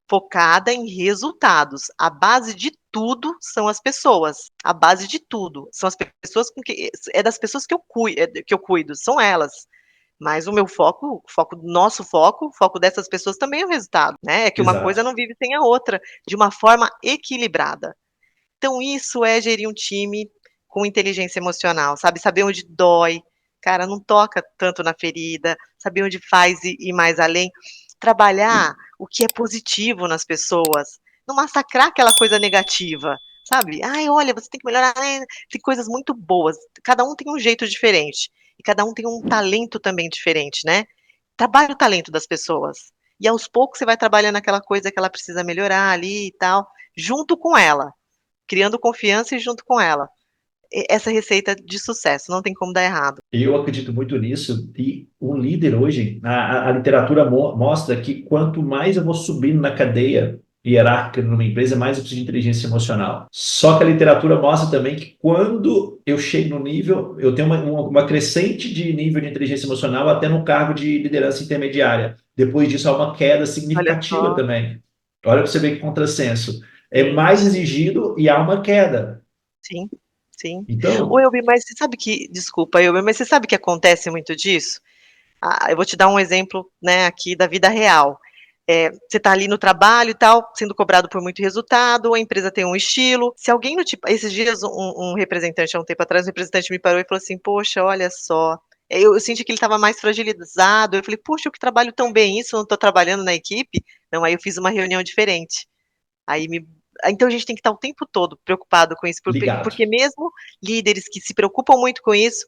focada em resultados. A base de tudo são as pessoas. A base de tudo são as pessoas com que é das pessoas que eu cuido, são elas. Mas o meu foco, o foco do nosso foco, o foco dessas pessoas também é o resultado, né? É que uma coisa Exato. não vive sem a outra, de uma forma equilibrada. Então, isso é gerir um time com inteligência emocional, sabe? Saber onde dói, cara, não toca tanto na ferida, saber onde faz e ir mais além. Trabalhar o que é positivo nas pessoas, não massacrar aquela coisa negativa, sabe? Ai, olha, você tem que melhorar, tem coisas muito boas, cada um tem um jeito diferente, e cada um tem um talento também diferente, né? Trabalhe o talento das pessoas. E aos poucos você vai trabalhando aquela coisa que ela precisa melhorar ali e tal, junto com ela, criando confiança e junto com ela. Essa receita de sucesso, não tem como dar errado. Eu acredito muito nisso, e o líder hoje, a literatura mostra que quanto mais eu vou subindo na cadeia hierárquica numa empresa, mais eu preciso de inteligência emocional. Só que a literatura mostra também que quando eu chego no nível, eu tenho uma crescente de nível de inteligência emocional até no cargo de liderança intermediária. Depois disso, há uma queda Olha significativa só, também. Olha para você ver que contrassenso. É sim, mais exigido e há uma queda. sim, sim. Ô, Então, Elbi, mas você sabe que, desculpa, Elbi, mas você sabe que acontece muito disso? Eu vou te dar um exemplo, né, aqui da vida real. Você está ali no trabalho e tal, sendo cobrado por muito resultado, a empresa tem um estilo. Se alguém no tipo, esses dias um representante, há um tempo atrás, um representante me parou e falou assim: Poxa, olha só. Eu senti que ele estava mais fragilizado. Eu falei, puxa, eu que trabalho tão bem isso, eu não estou trabalhando na equipe. Não, aí eu fiz uma reunião diferente. Aí me então a gente tem que estar o tempo todo preocupado com isso, ligado. porque mesmo líderes que se preocupam muito com isso,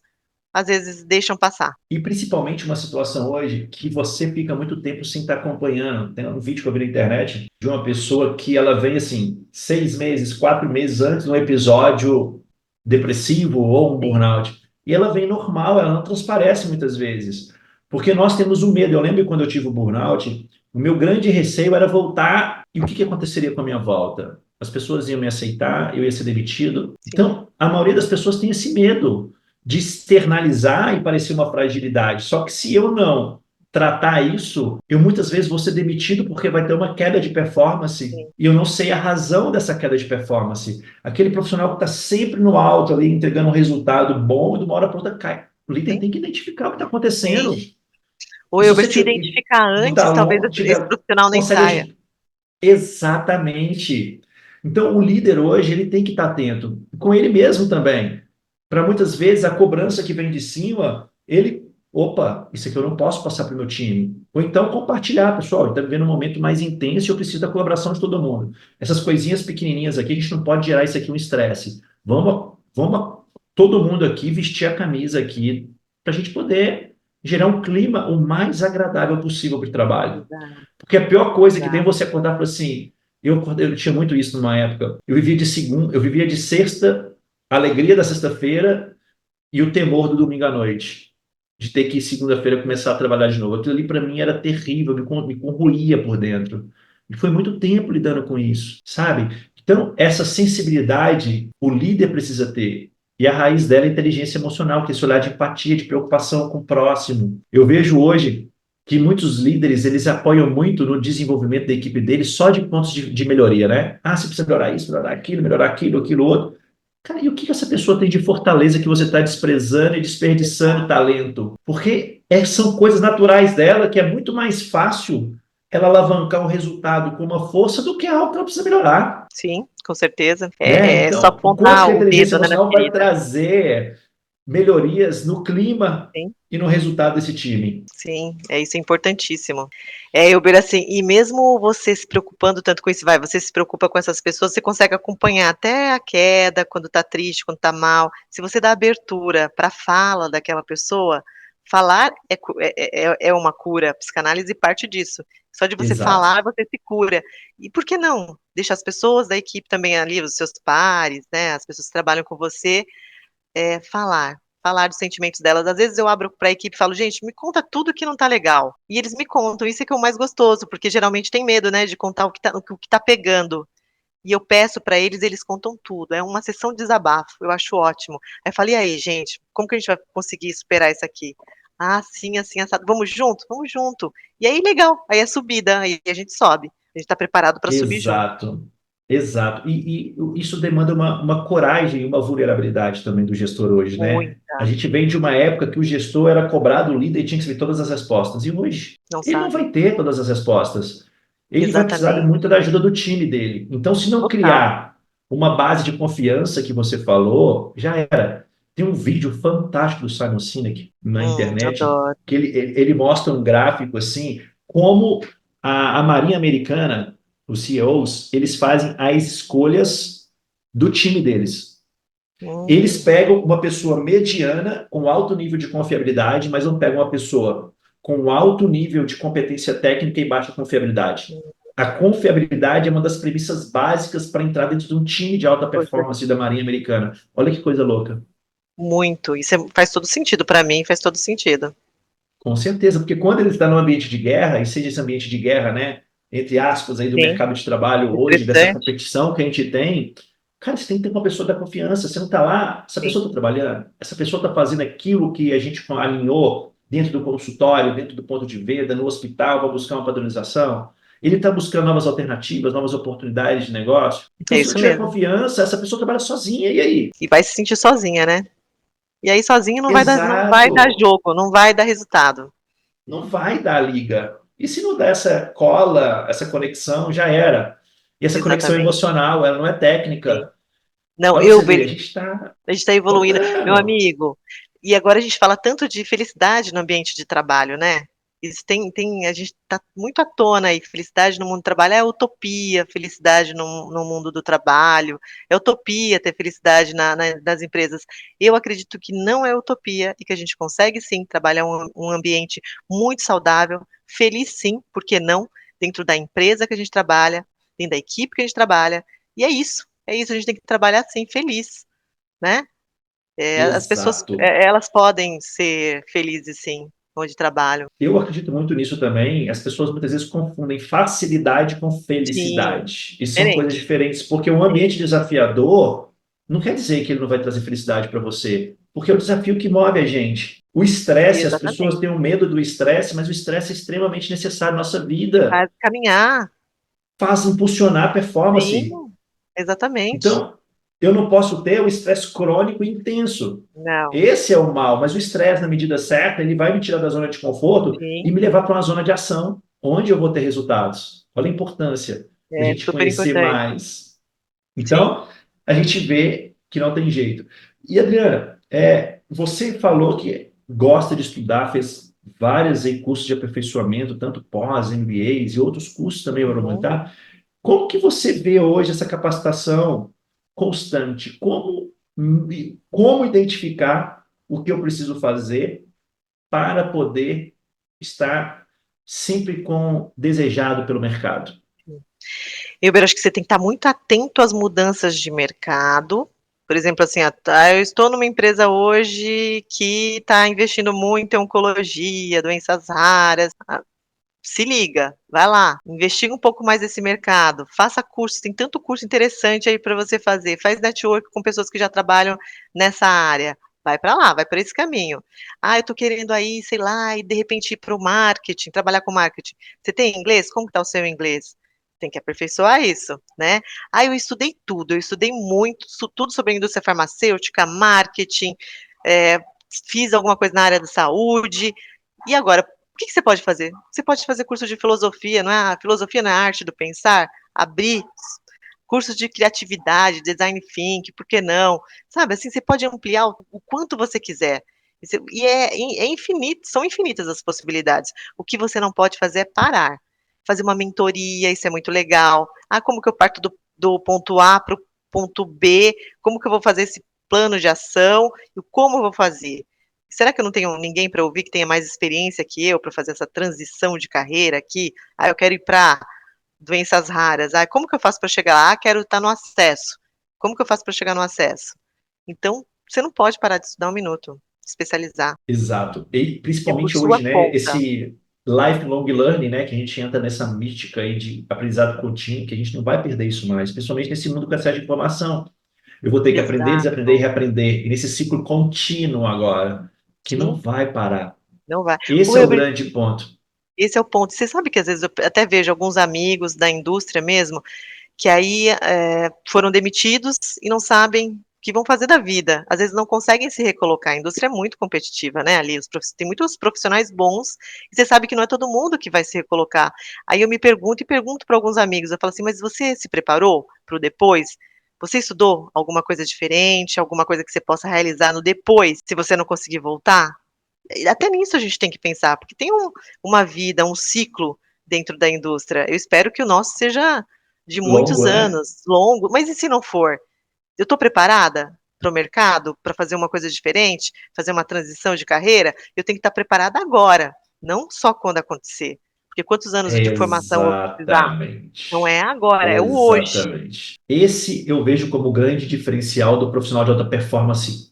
às vezes deixam passar. E principalmente uma situação hoje que você fica muito tempo sem estar acompanhando. Tem um vídeo que eu vi na internet de uma pessoa que ela vem assim, 6 meses, 4 meses antes de um episódio depressivo ou um Sim, burnout. E ela vem normal, ela não transparece muitas vezes. Porque nós temos o medo. Eu lembro quando eu tive o burnout, o meu grande receio era voltar e o que aconteceria com a minha volta? As pessoas iam me aceitar, eu ia ser demitido. sim, Então, a maioria das pessoas tem esse medo de externalizar e parecer uma fragilidade. Só que se eu não tratar isso, eu muitas vezes vou ser demitido porque vai ter uma queda de performance sim, e eu não sei a razão dessa queda de performance. Aquele profissional que está sempre no alto ali, entregando um resultado bom e de uma hora para outra cai. O líder sim, tem que identificar o que está sim. acontecendo. Ou E se eu você se identificar botar antes, talvez longo, esse tiver, profissional nem consegue saia. agir. Exatamente. Então, o líder hoje, ele tem que estar atento com ele mesmo também. Para muitas vezes a cobrança que vem de cima, opa, isso aqui eu não posso passar para o meu time. Ou então compartilhar, pessoal, está vivendo um momento mais intenso e eu preciso da colaboração de todo mundo. Essas coisinhas pequenininhas aqui, a gente não pode gerar isso aqui um estresse. Vamos todo mundo aqui vestir a camisa aqui para a gente poder gerar um clima o mais agradável possível para o trabalho. Exato, Porque a pior coisa que tem é exato. você acordar e falar assim, eu tinha muito isso numa época. Eu vivia de segunda, eu vivia de sexta, a alegria da sexta-feira e o temor do domingo à noite, de ter que segunda-feira começar a trabalhar de novo. Aquilo ali para mim era terrível, me corroía por dentro. E foi muito tempo lidando com isso, sabe? Então, essa sensibilidade o líder precisa ter. E a raiz dela é a inteligência emocional, que é esse olhar de empatia, de preocupação com o próximo. Eu vejo hoje que muitos líderes eles apoiam muito no desenvolvimento da equipe deles só de pontos de melhoria, né? Ah, você precisa melhorar isso, melhorar aquilo, aquilo outro. Cara, e o que essa pessoa tem de fortaleza que você está desprezando e desperdiçando Exato. talento? Porque são coisas naturais dela que é muito mais fácil ela alavancar um resultado com uma força do que algo que ela precisa melhorar, Sim, com certeza. né? É só Então, o quanto que apontar a o inteligência dedo, né, na emocional vai ferida. trazer melhorias no clima Sim. e no resultado desse time. Sim, isso é importantíssimo. Elber, assim, e mesmo você se preocupando tanto com isso, você se preocupa com essas pessoas, você consegue acompanhar até a queda, quando tá triste, quando tá mal. Se você dá abertura para a fala daquela pessoa, falar é uma cura, a psicanálise parte disso. Só de você Exato. falar, você se cura. E por que não? Deixa as pessoas da equipe também ali, os seus pares, né, as pessoas que trabalham com você, falar dos sentimentos delas. Às vezes eu abro para a equipe e falo: "Gente, me conta tudo que não tá legal". E eles me contam, isso é que é o mais gostoso, porque geralmente tem medo, né, de contar o que tá pegando. E eu peço para eles, eles contam tudo, é uma sessão de desabafo, eu acho ótimo. Aí eu falo: "E aí gente, como que a gente vai conseguir superar isso aqui?". "Ah, assim, assim, assado". "Vamos junto?". "Vamos junto". E aí legal, aí é subida, aí a gente sobe. A gente está preparado para subir junto. Exato, exato. E isso demanda uma coragem e uma vulnerabilidade também do gestor hoje, né? A Muita. gente vem de uma época que o gestor era cobrado, o líder tinha que saber todas as respostas. E hoje, Não ele não sabe. vai ter todas as respostas. Ele vai precisar de Exatamente. muito da ajuda do time dele. Então, se não Total. criar uma base de confiança que você falou, já era. Tem um vídeo fantástico do Simon Sinek na internet, Adoro. que ele mostra um gráfico assim, como a Marinha Americana, os CEOs, eles fazem as escolhas do time deles. Eles Hum, pegam uma pessoa mediana, com alto nível de confiabilidade, mas não pegam uma pessoa com alto nível de competência técnica e baixa confiabilidade. A confiabilidade é uma das premissas básicas para entrar dentro de um time de alta poxa, performance da Marinha Americana. Olha que coisa louca. muito. Isso faz todo sentido para mim, faz todo sentido. Com certeza, porque quando ele está num ambiente de guerra, e seja esse ambiente de guerra, né, entre aspas, aí do Sim, mercado de trabalho hoje, dessa estressante. competição que a gente tem, cara, você tem que ter uma pessoa da confiança. Você não está lá, essa Sim, pessoa está trabalhando, essa pessoa está fazendo aquilo que a gente alinhou dentro do consultório, dentro do ponto de venda, no hospital, para buscar uma padronização. Ele está buscando novas alternativas, novas oportunidades de negócio. Então, é se não isso tiver mesmo. confiança, essa pessoa trabalha sozinha, e aí? E vai se sentir sozinha, né. E aí sozinho não vai dar Exato. jogo, não vai dar resultado. Não vai dar liga. E se não der essa cola, essa conexão, já era. E essa conexão Exatamente, emocional, ela não é sim. técnica. Não, Olha pra eu você ver, vejo a gente está a gente tá evoluindo. Meu voltando. amigo, e agora a gente fala tanto de felicidade no ambiente de trabalho, né. Isso tem a gente tá muito à tona aí, felicidade no mundo do trabalho é utopia, felicidade no mundo do trabalho, é utopia ter felicidade nas empresas. Eu acredito que não é utopia e que a gente consegue sim trabalhar um ambiente muito saudável, feliz sim, por que não, dentro da empresa que a gente trabalha, dentro da equipe que a gente trabalha, e é isso, a gente tem que trabalhar assim, feliz, né. As pessoas, Exato. elas podem ser felizes sim, onde trabalham. Eu acredito muito nisso também. As pessoas muitas vezes confundem facilidade com Sim, felicidade. E são coisas diferente. diferentes, porque um Sim, ambiente desafiador não quer dizer que ele não vai trazer felicidade para você, porque é o desafio que move a gente. O estresse, as pessoas exatamente. têm um medo do estresse, mas o estresse é extremamente necessário na nossa vida. Faz caminhar. Faz impulsionar a performance. Sim, exatamente. Então, eu não posso ter o estresse crônico e intenso. Não, Esse é o mal, mas o estresse, na medida certa, ele vai me tirar da zona de conforto e sim, me levar para uma zona de ação, onde eu vou ter resultados. Olha a importância da é gente super conhecer importante. mais. Sim. Então, a gente vê que não tem jeito. E, Adriana, você falou que gosta de estudar, fez vários aí cursos de aperfeiçoamento, tanto pós, MBAs e outros cursos também para Uhum. aumentar. Como que você vê hoje essa capacitação constante? Como identificar o que eu preciso fazer para poder estar sempre com desejado pelo mercado? Eu acho que você tem que estar muito atento às mudanças de mercado. Por exemplo, assim, eu estou numa empresa hoje que está investindo muito em oncologia, doenças raras. Se liga, vai lá, investiga um pouco mais esse mercado, faça cursos, tem tanto curso interessante aí para você fazer, faz network com pessoas que já trabalham nessa área, vai para lá, vai para esse caminho. Ah, eu estou querendo aí, sei lá, e de repente ir para o marketing, trabalhar com marketing. Você tem inglês? Como que está o seu inglês? Tem que aperfeiçoar isso, né. Ah, eu estudei tudo, eu estudei muito, tudo sobre a indústria farmacêutica, marketing, eh, fiz alguma coisa na área da saúde, e agora o que que você pode fazer? Você pode fazer curso de filosofia, não é, a filosofia não é a arte do pensar? Abrir cursos de criatividade, design thinking, por que não? Sabe, assim, você pode ampliar o quanto você quiser. É infinito, são infinitas as possibilidades. O que você não pode fazer é parar. Fazer uma mentoria, isso é muito legal. Ah, como que eu parto do ponto A para o ponto B? Como que eu vou fazer esse plano de ação e como eu vou fazer? Será que eu não tenho ninguém para ouvir que tenha mais experiência que eu para fazer essa transição de carreira aqui? Ah, eu quero ir para doenças raras. Ah, como que eu faço para chegar lá? Ah, quero estar no acesso. Como que eu faço para chegar no acesso? Então, você não pode parar de estudar um minuto, especializar, Exato. E é por principalmente sua hoje, né, conta. esse lifelong learning, né, que a gente entra nessa mística aí de aprendizado contínuo, que a gente não vai perder isso mais, principalmente nesse mundo com excesso de informação. Eu vou ter que aprender, desaprender e Exato, reaprender. E nesse ciclo contínuo agora, que não sim, vai parar. não vai. O Esse é o Weber, grande ponto. esse é o ponto. Você sabe que às vezes eu até vejo alguns amigos da indústria mesmo, que aí, foram demitidos e não sabem o que vão fazer da vida. Às vezes não conseguem se recolocar, a indústria é muito competitiva, né, ali tem muitos profissionais bons, e você sabe que não é todo mundo que vai se recolocar. Aí eu me pergunto e pergunto para alguns amigos, eu falo assim: "Mas você se preparou para o depois?". Você estudou alguma coisa diferente, alguma coisa que você possa realizar no depois, se você não conseguir voltar? E até nisso a gente tem que pensar, porque tem uma vida, um ciclo dentro da indústria. Eu espero que o nosso seja de muitos Longo, né? anos, longo, mas e se não for? Eu estou preparada para o mercado, para fazer uma coisa diferente, fazer uma transição de carreira? Eu tenho que estar preparada agora, não só quando acontecer, porque quantos anos de formação eu vou precisar? Não Exatamente. é agora, é o hoje. Exatamente. Esse eu vejo como grande diferencial do profissional de alta performance,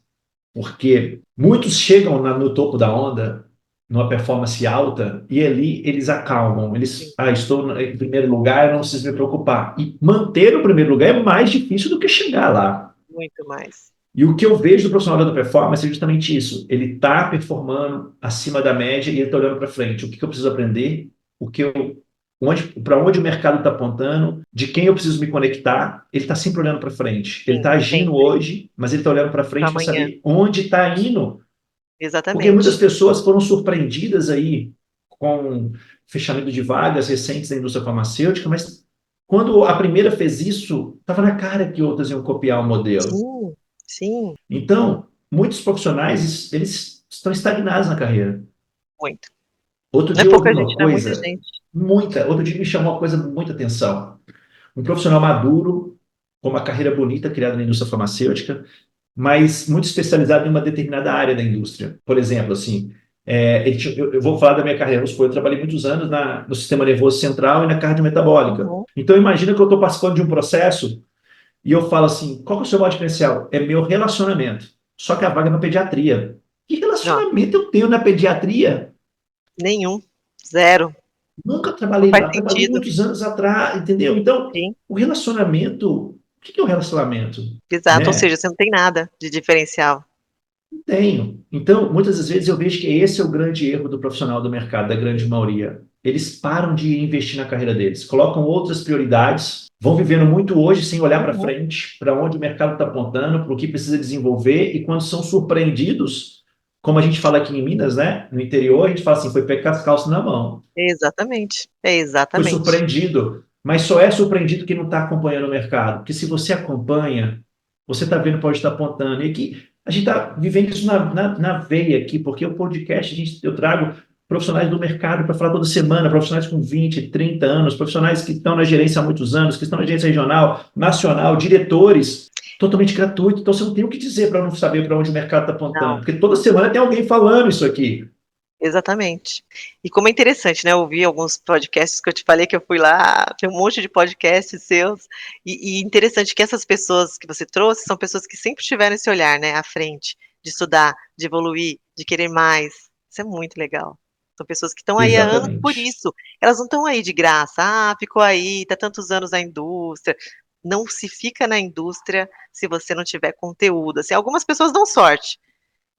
porque muitos chegam no topo da onda, numa performance alta, e ali eles acalmam. Sim, Estou em primeiro lugar, eu não preciso me preocupar. E manter o primeiro lugar é mais difícil do que chegar lá. muito mais. E o que eu vejo do profissional de alta performance é justamente isso. Ele está performando acima da média e ele está olhando para frente. O que eu preciso aprender? O que eu, para onde o mercado está apontando? De quem eu preciso me conectar? Ele está sempre olhando para frente. Ele Sim, está agindo sempre. hoje, mas ele está olhando para Para frente para amanhã. saber onde está indo. Porque muitas Exatamente. pessoas foram surpreendidas aí com fechamento de vagas recentes da indústria farmacêutica, mas quando a primeira fez isso, estava na cara que outras iam copiar o modelo. Sim, sim, Então, muitos profissionais, eles estão estagnados na carreira. muito. Outro Não é dia eu ouvi pouca gente, uma não é muita coisa, gente. outro dia me chamou uma coisa muita atenção. Um profissional maduro, com uma carreira bonita criada na indústria farmacêutica, mas muito especializado em uma determinada área da indústria. Por exemplo, assim, eu vou falar da minha carreira. Eu trabalhei muitos anos no sistema nervoso central e na cardiometabólica. Uhum. Então, imagina que eu estou participando de um processo e eu falo assim: qual que é o seu maior diferencial? É meu relacionamento. Só que a vaga é na pediatria. Que Não, relacionamento eu tenho na pediatria? nenhum, zero, Nunca não trabalhei faz lá, trabalhei sentido. muitos anos atrás, entendeu? Então, Sim, o relacionamento, o que é o relacionamento? exato, ou Né? seja, você não tem nada de diferencial. Tenho. Então, muitas das vezes eu vejo que esse é o grande erro do profissional do mercado, da grande maioria. Eles param de investir na carreira deles, colocam outras prioridades, vão vivendo muito hoje sem olhar para Uhum. frente, para onde o mercado está apontando, para o que precisa desenvolver, e quando são surpreendidos, como a gente fala aqui em Minas, né? No interior, a gente fala assim, foi pé com as calças na mão. Exatamente, é Foi exatamente. surpreendido, mas só é surpreendido quem não está acompanhando o mercado. Porque se você acompanha, você está vendo para onde está apontando. E aqui, a gente está vivendo isso na veia aqui, porque o podcast, eu trago profissionais do mercado para falar toda semana, profissionais com 20, 30 anos, profissionais que estão na gerência há muitos anos, que estão na gerência regional, nacional, diretores, totalmente gratuito. Então você não tem o que dizer para não saber para onde o mercado está apontando, Não, porque toda semana tem alguém falando isso aqui. exatamente. E como é interessante, né, ouvir alguns podcasts que eu te falei que eu fui lá, tem um monte de podcasts seus, e interessante que essas pessoas que você trouxe são pessoas que sempre tiveram esse olhar, né, à frente, de estudar, de evoluir, de querer mais. Isso é muito legal. São pessoas que estão aí há anos por Exatamente. isso. Elas não estão aí de graça. Ah, ficou aí, está tantos anos na indústria. Não se fica na indústria se você não tiver conteúdo. Assim, algumas pessoas dão sorte,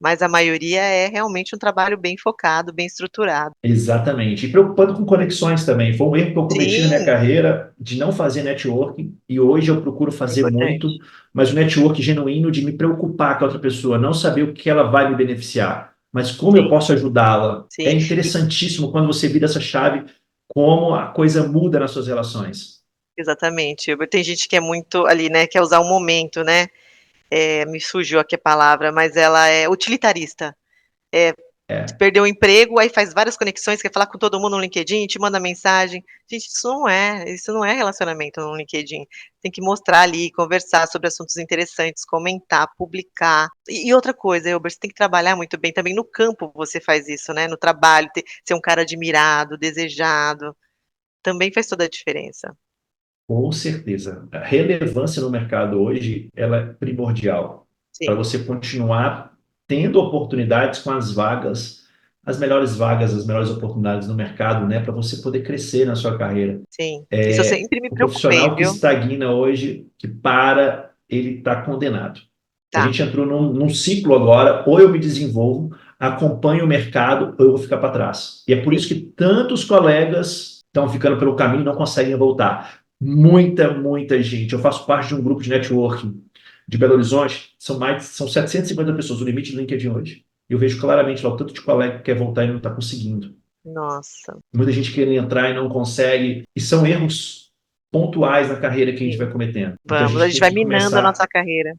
mas a maioria é realmente um trabalho bem focado, bem estruturado. Exatamente. E preocupando com conexões também. Foi um erro que eu cometi na minha Sim, carreira de não fazer networking, e hoje eu procuro é fazer muito, importante. mas o network genuíno de me preocupar com a outra pessoa, não saber o que ela vai me beneficiar, mas como eu Sim, posso ajudá-la. É sim, e interessantíssimo quando você vira essa chave, como a coisa muda nas suas relações. exatamente. Tem gente que é muito ali, né, quer usar o momento, né, me fugiu aqui a palavra, mas ela é utilitarista. É, Perdeu o emprego, aí faz várias conexões, quer falar com todo mundo no LinkedIn, te manda mensagem. Gente, isso não é relacionamento no LinkedIn. Tem que mostrar ali, conversar sobre assuntos interessantes, comentar, publicar. E outra coisa, Elber, você tem que trabalhar muito bem também no campo, você faz isso, né, no trabalho, ser um cara admirado, desejado, também faz toda a diferença. com certeza. A relevância no mercado hoje, ela é primordial para Sim, você continuar tendo oportunidades com as melhores vagas, as melhores oportunidades no mercado, né, para você poder crescer na sua carreira. sim. Isso eu sempre me O preocupei, profissional que viu. estagna hoje, que para, ele está condenado. A Tá, gente entrou num ciclo agora, ou eu me desenvolvo, acompanho o mercado, ou eu vou ficar para trás. E é por sim, isso que tantos colegas estão ficando pelo caminho e não conseguem voltar. Muita gente. Eu faço parte de um grupo de networking de Belo Horizonte, são 750 pessoas, o limite do LinkedIn hoje. Eu vejo claramente lá o tanto de colega que quer voltar e não está conseguindo. nossa, Muita gente querendo entrar e não consegue. E são erros. pontuais na carreira que a gente vai Sim, cometendo. Então a vamos, a gente gente tem vai que minando a começar nossa carreira.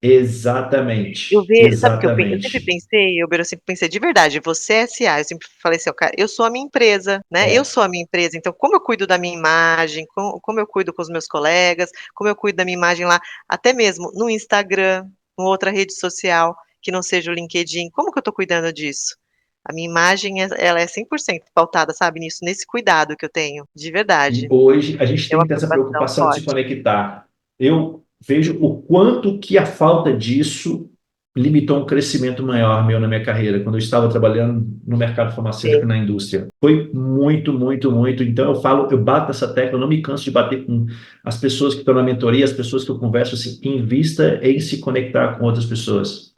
Eu exatamente, vejo, sabe o que eu sempre exatamente. pensei, eu sempre pensei de verdade, você é SA, eu sempre falei assim, ó, cara, eu sou a minha empresa, né? Eu É. sou a minha empresa, então como eu cuido da minha imagem, como eu cuido com os meus colegas, como eu cuido da minha imagem lá, até mesmo no Instagram, em outra rede social, que não seja o LinkedIn, como que eu tô cuidando disso? A minha imagem, ela é 100% pautada, sabe, nisso, nesse cuidado que eu tenho, de E verdade. hoje a gente É tem uma que ter essa preocupação preocupação de se forte. conectar. Eu vejo o quanto que a falta disso limitou um crescimento maior meu na minha carreira, quando eu estava trabalhando no mercado farmacêutico, Sim, na indústria. Foi muito, muito, muito. Então eu falo, eu bato essa tecla, eu não me canso de bater com as pessoas que estão na mentoria, as pessoas que eu converso assim, invista em se conectar com outras pessoas.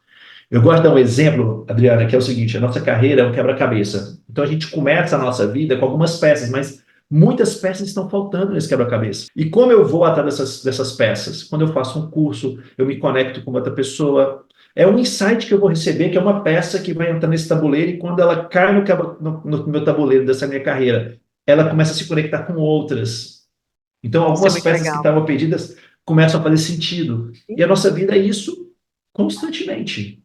Eu gosto de dar um exemplo, Adriana, que é o seguinte: a nossa carreira é um quebra-cabeça. Então a gente começa a nossa vida com algumas peças, mas muitas peças estão faltando nesse quebra-cabeça. E como eu vou atrás dessas peças? Quando eu faço um curso, eu me conecto com outra pessoa. É um insight que eu vou receber, que é uma peça que vai entrar nesse tabuleiro, e quando ela cai no meu tabuleiro dessa minha carreira, ela começa a se conectar com outras. Então, isso é algumas muito peças que legal. estavam perdidas começam a fazer sentido. E a nossa vida é isso constantemente.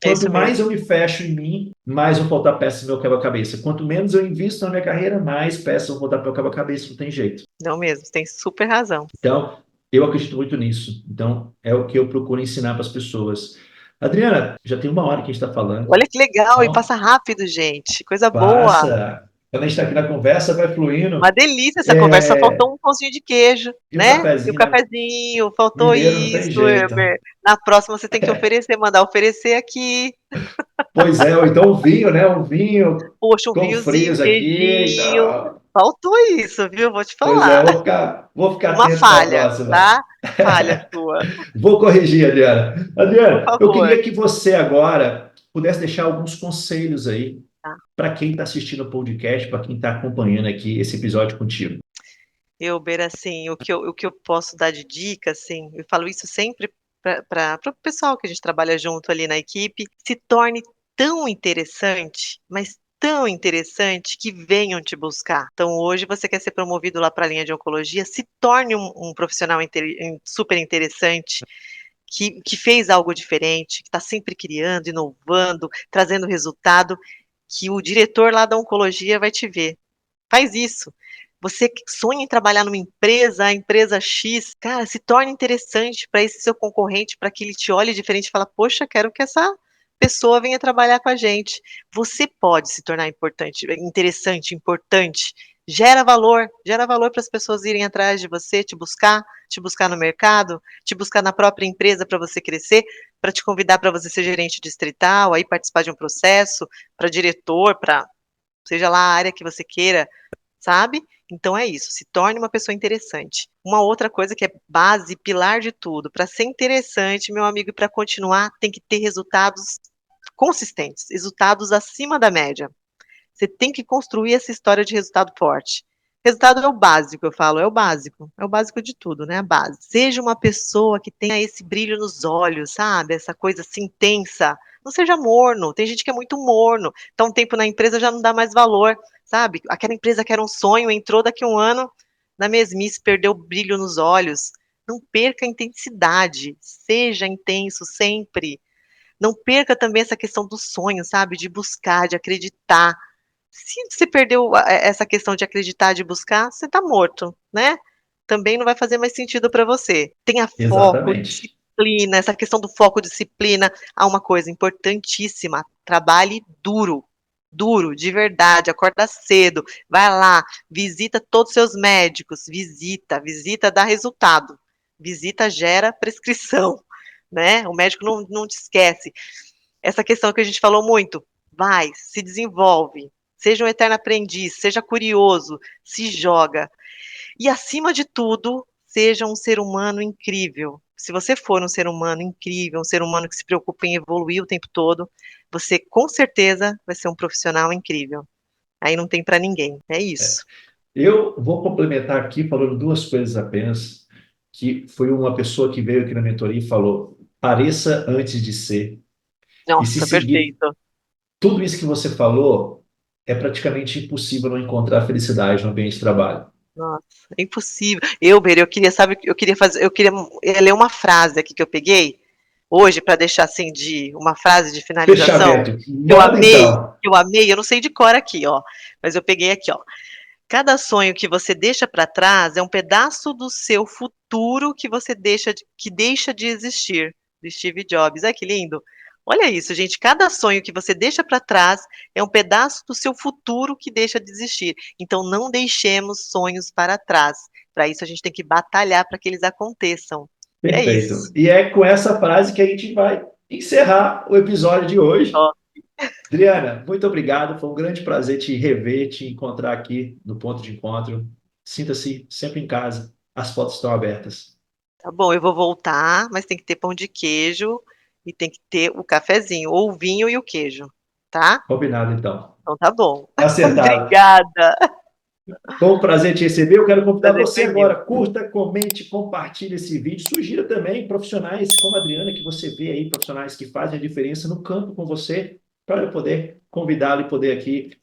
É Quanto isso mais mesmo. eu me fecho em mim, mais vão faltar peças no meu quebra-cabeça. Quanto menos eu invisto na minha carreira, mais peças vão faltar para o quebra-cabeça. Não tem jeito. Não mesmo, você tem super razão. Então, eu acredito muito nisso. Então, é o que eu procuro ensinar para as pessoas. Adriana, já tem uma hora que a gente está falando. Olha que legal, e Então, passa rápido, gente. Coisa boa. passa. Quando a gente está aqui na conversa, vai Uma fluindo. delícia essa conversa. Só É, faltou um pãozinho de queijo, e um né? E o cafezinho, né? cafezinho, faltou Mineiro não tem isso, jeito. Eber. Na próxima você tem que oferecer, mandar oferecer aqui. Pois é, ou então um vinho, né? Um vinho Poxa, um com vinhozinho, um frios aqui e queijinho. tal. Faltou isso, viu? Vou te Pois é, falar. vou ficar Uma atento para a falha, próxima. tá? Falha sua, Vou corrigir, Adriana. por Adriana, eu favor. queria que você agora pudesse deixar alguns conselhos aí Tá. para quem está assistindo o podcast, para quem está acompanhando aqui esse episódio contigo. Elber, assim, o que eu posso dar de dica, assim, eu falo isso sempre para o pessoal que a gente trabalha junto ali na equipe, se torne tão interessante, mas tão interessante que venham te buscar. Então, hoje você quer ser promovido lá para a linha de oncologia, se torne um profissional super interessante, que fez algo diferente, que está sempre criando, inovando, trazendo resultado, que o diretor lá da oncologia vai te ver. Faz isso. Você que sonha em trabalhar numa empresa, a empresa X, cara, se torne interessante para esse seu concorrente, para que ele te olhe diferente e fala, poxa, quero que essa pessoa venha trabalhar com a gente. Você pode se tornar importante, interessante, importante. Gera valor para as pessoas irem atrás de você, te buscar no mercado, te buscar na própria empresa para você crescer, para te convidar para você ser gerente distrital, aí participar de um processo, para diretor, para seja lá a área que você queira, sabe? Então é isso, se torne uma pessoa interessante. Uma outra coisa que é base, pilar de tudo, para ser interessante, meu amigo, e para continuar, tem que ter resultados consistentes, resultados acima da média. Você tem que construir essa história de resultado forte. Resultado é o básico, eu falo, é o básico de tudo, né? A base. Seja uma pessoa que tenha esse brilho nos olhos, sabe? Essa coisa assim intensa. Não seja morno. Tem gente que é muito morno. Tá um tempo na empresa já não dá mais valor, sabe? Aquela empresa que era um sonho, entrou daqui a um ano na mesmice, perdeu o brilho nos olhos. Não perca a intensidade. Seja intenso sempre. Não perca também essa questão do sonho, sabe? De buscar, de acreditar. Se você perdeu essa questão de acreditar, de buscar, você está morto, né? Também não vai fazer mais sentido para você. Tenha foco, Exatamente. disciplina, essa questão do foco, disciplina. Há uma coisa importantíssima: trabalhe duro. Duro, de verdade, acorda cedo, vai lá, visita todos os seus médicos, visita dá resultado, visita gera prescrição, né? O médico não te esquece. Essa questão que a gente falou muito, vai, se desenvolve, seja um eterno aprendiz, seja curioso, se joga. E acima de tudo, seja um ser humano incrível. Se você for um ser humano incrível, um ser humano que se preocupa em evoluir o tempo todo, você com certeza vai ser um profissional incrível. Aí não tem para ninguém, é isso. Eu vou complementar aqui falando duas coisas apenas, que foi uma pessoa que veio aqui na mentoria e falou: pareça antes de ser. E se Nossa, seguir perfeito. tudo isso que você falou, é praticamente impossível não encontrar felicidade no ambiente de trabalho. Nossa, é impossível. Eu queria, sabe, eu queria ler uma frase aqui que eu peguei hoje para deixar assim de uma frase de finalização. Fechamento. Manda então. Que eu amei, eu não sei de cor aqui, ó, mas eu peguei aqui, ó. Cada sonho que você deixa para trás é um pedaço do seu futuro que deixa de existir, do Steve Jobs. Ai, que lindo. Olha isso, gente. Cada sonho que você deixa para trás é um pedaço do seu futuro que deixa de existir. Então, não deixemos sonhos para trás. Para isso, a gente tem que batalhar para que eles aconteçam. É Perfeito. isso. E é com essa frase que a gente vai encerrar o episódio de hoje. Ó, Adriana, muito obrigado. Foi um grande prazer te rever, te encontrar aqui no ponto de encontro. Sinta-se sempre em casa. As fotos estão abertas. tá bom, eu vou voltar, mas tem que ter pão de queijo e tem que ter o cafezinho, ou o vinho e o queijo, tá? Combinado, então. Então tá bom. Acertado. Obrigada. Foi um prazer te receber. Eu quero convidar Prazer você foi meu. agora. Curta, comente, compartilhe esse vídeo. Sugira também profissionais como a Adriana, que você vê aí, profissionais que fazem a diferença no campo com você, para eu poder convidá-lo e poder aqui,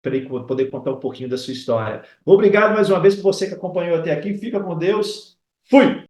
para ele poder contar um pouquinho da sua história. Obrigado mais uma vez por você que acompanhou até aqui. Fica com Deus. Fui!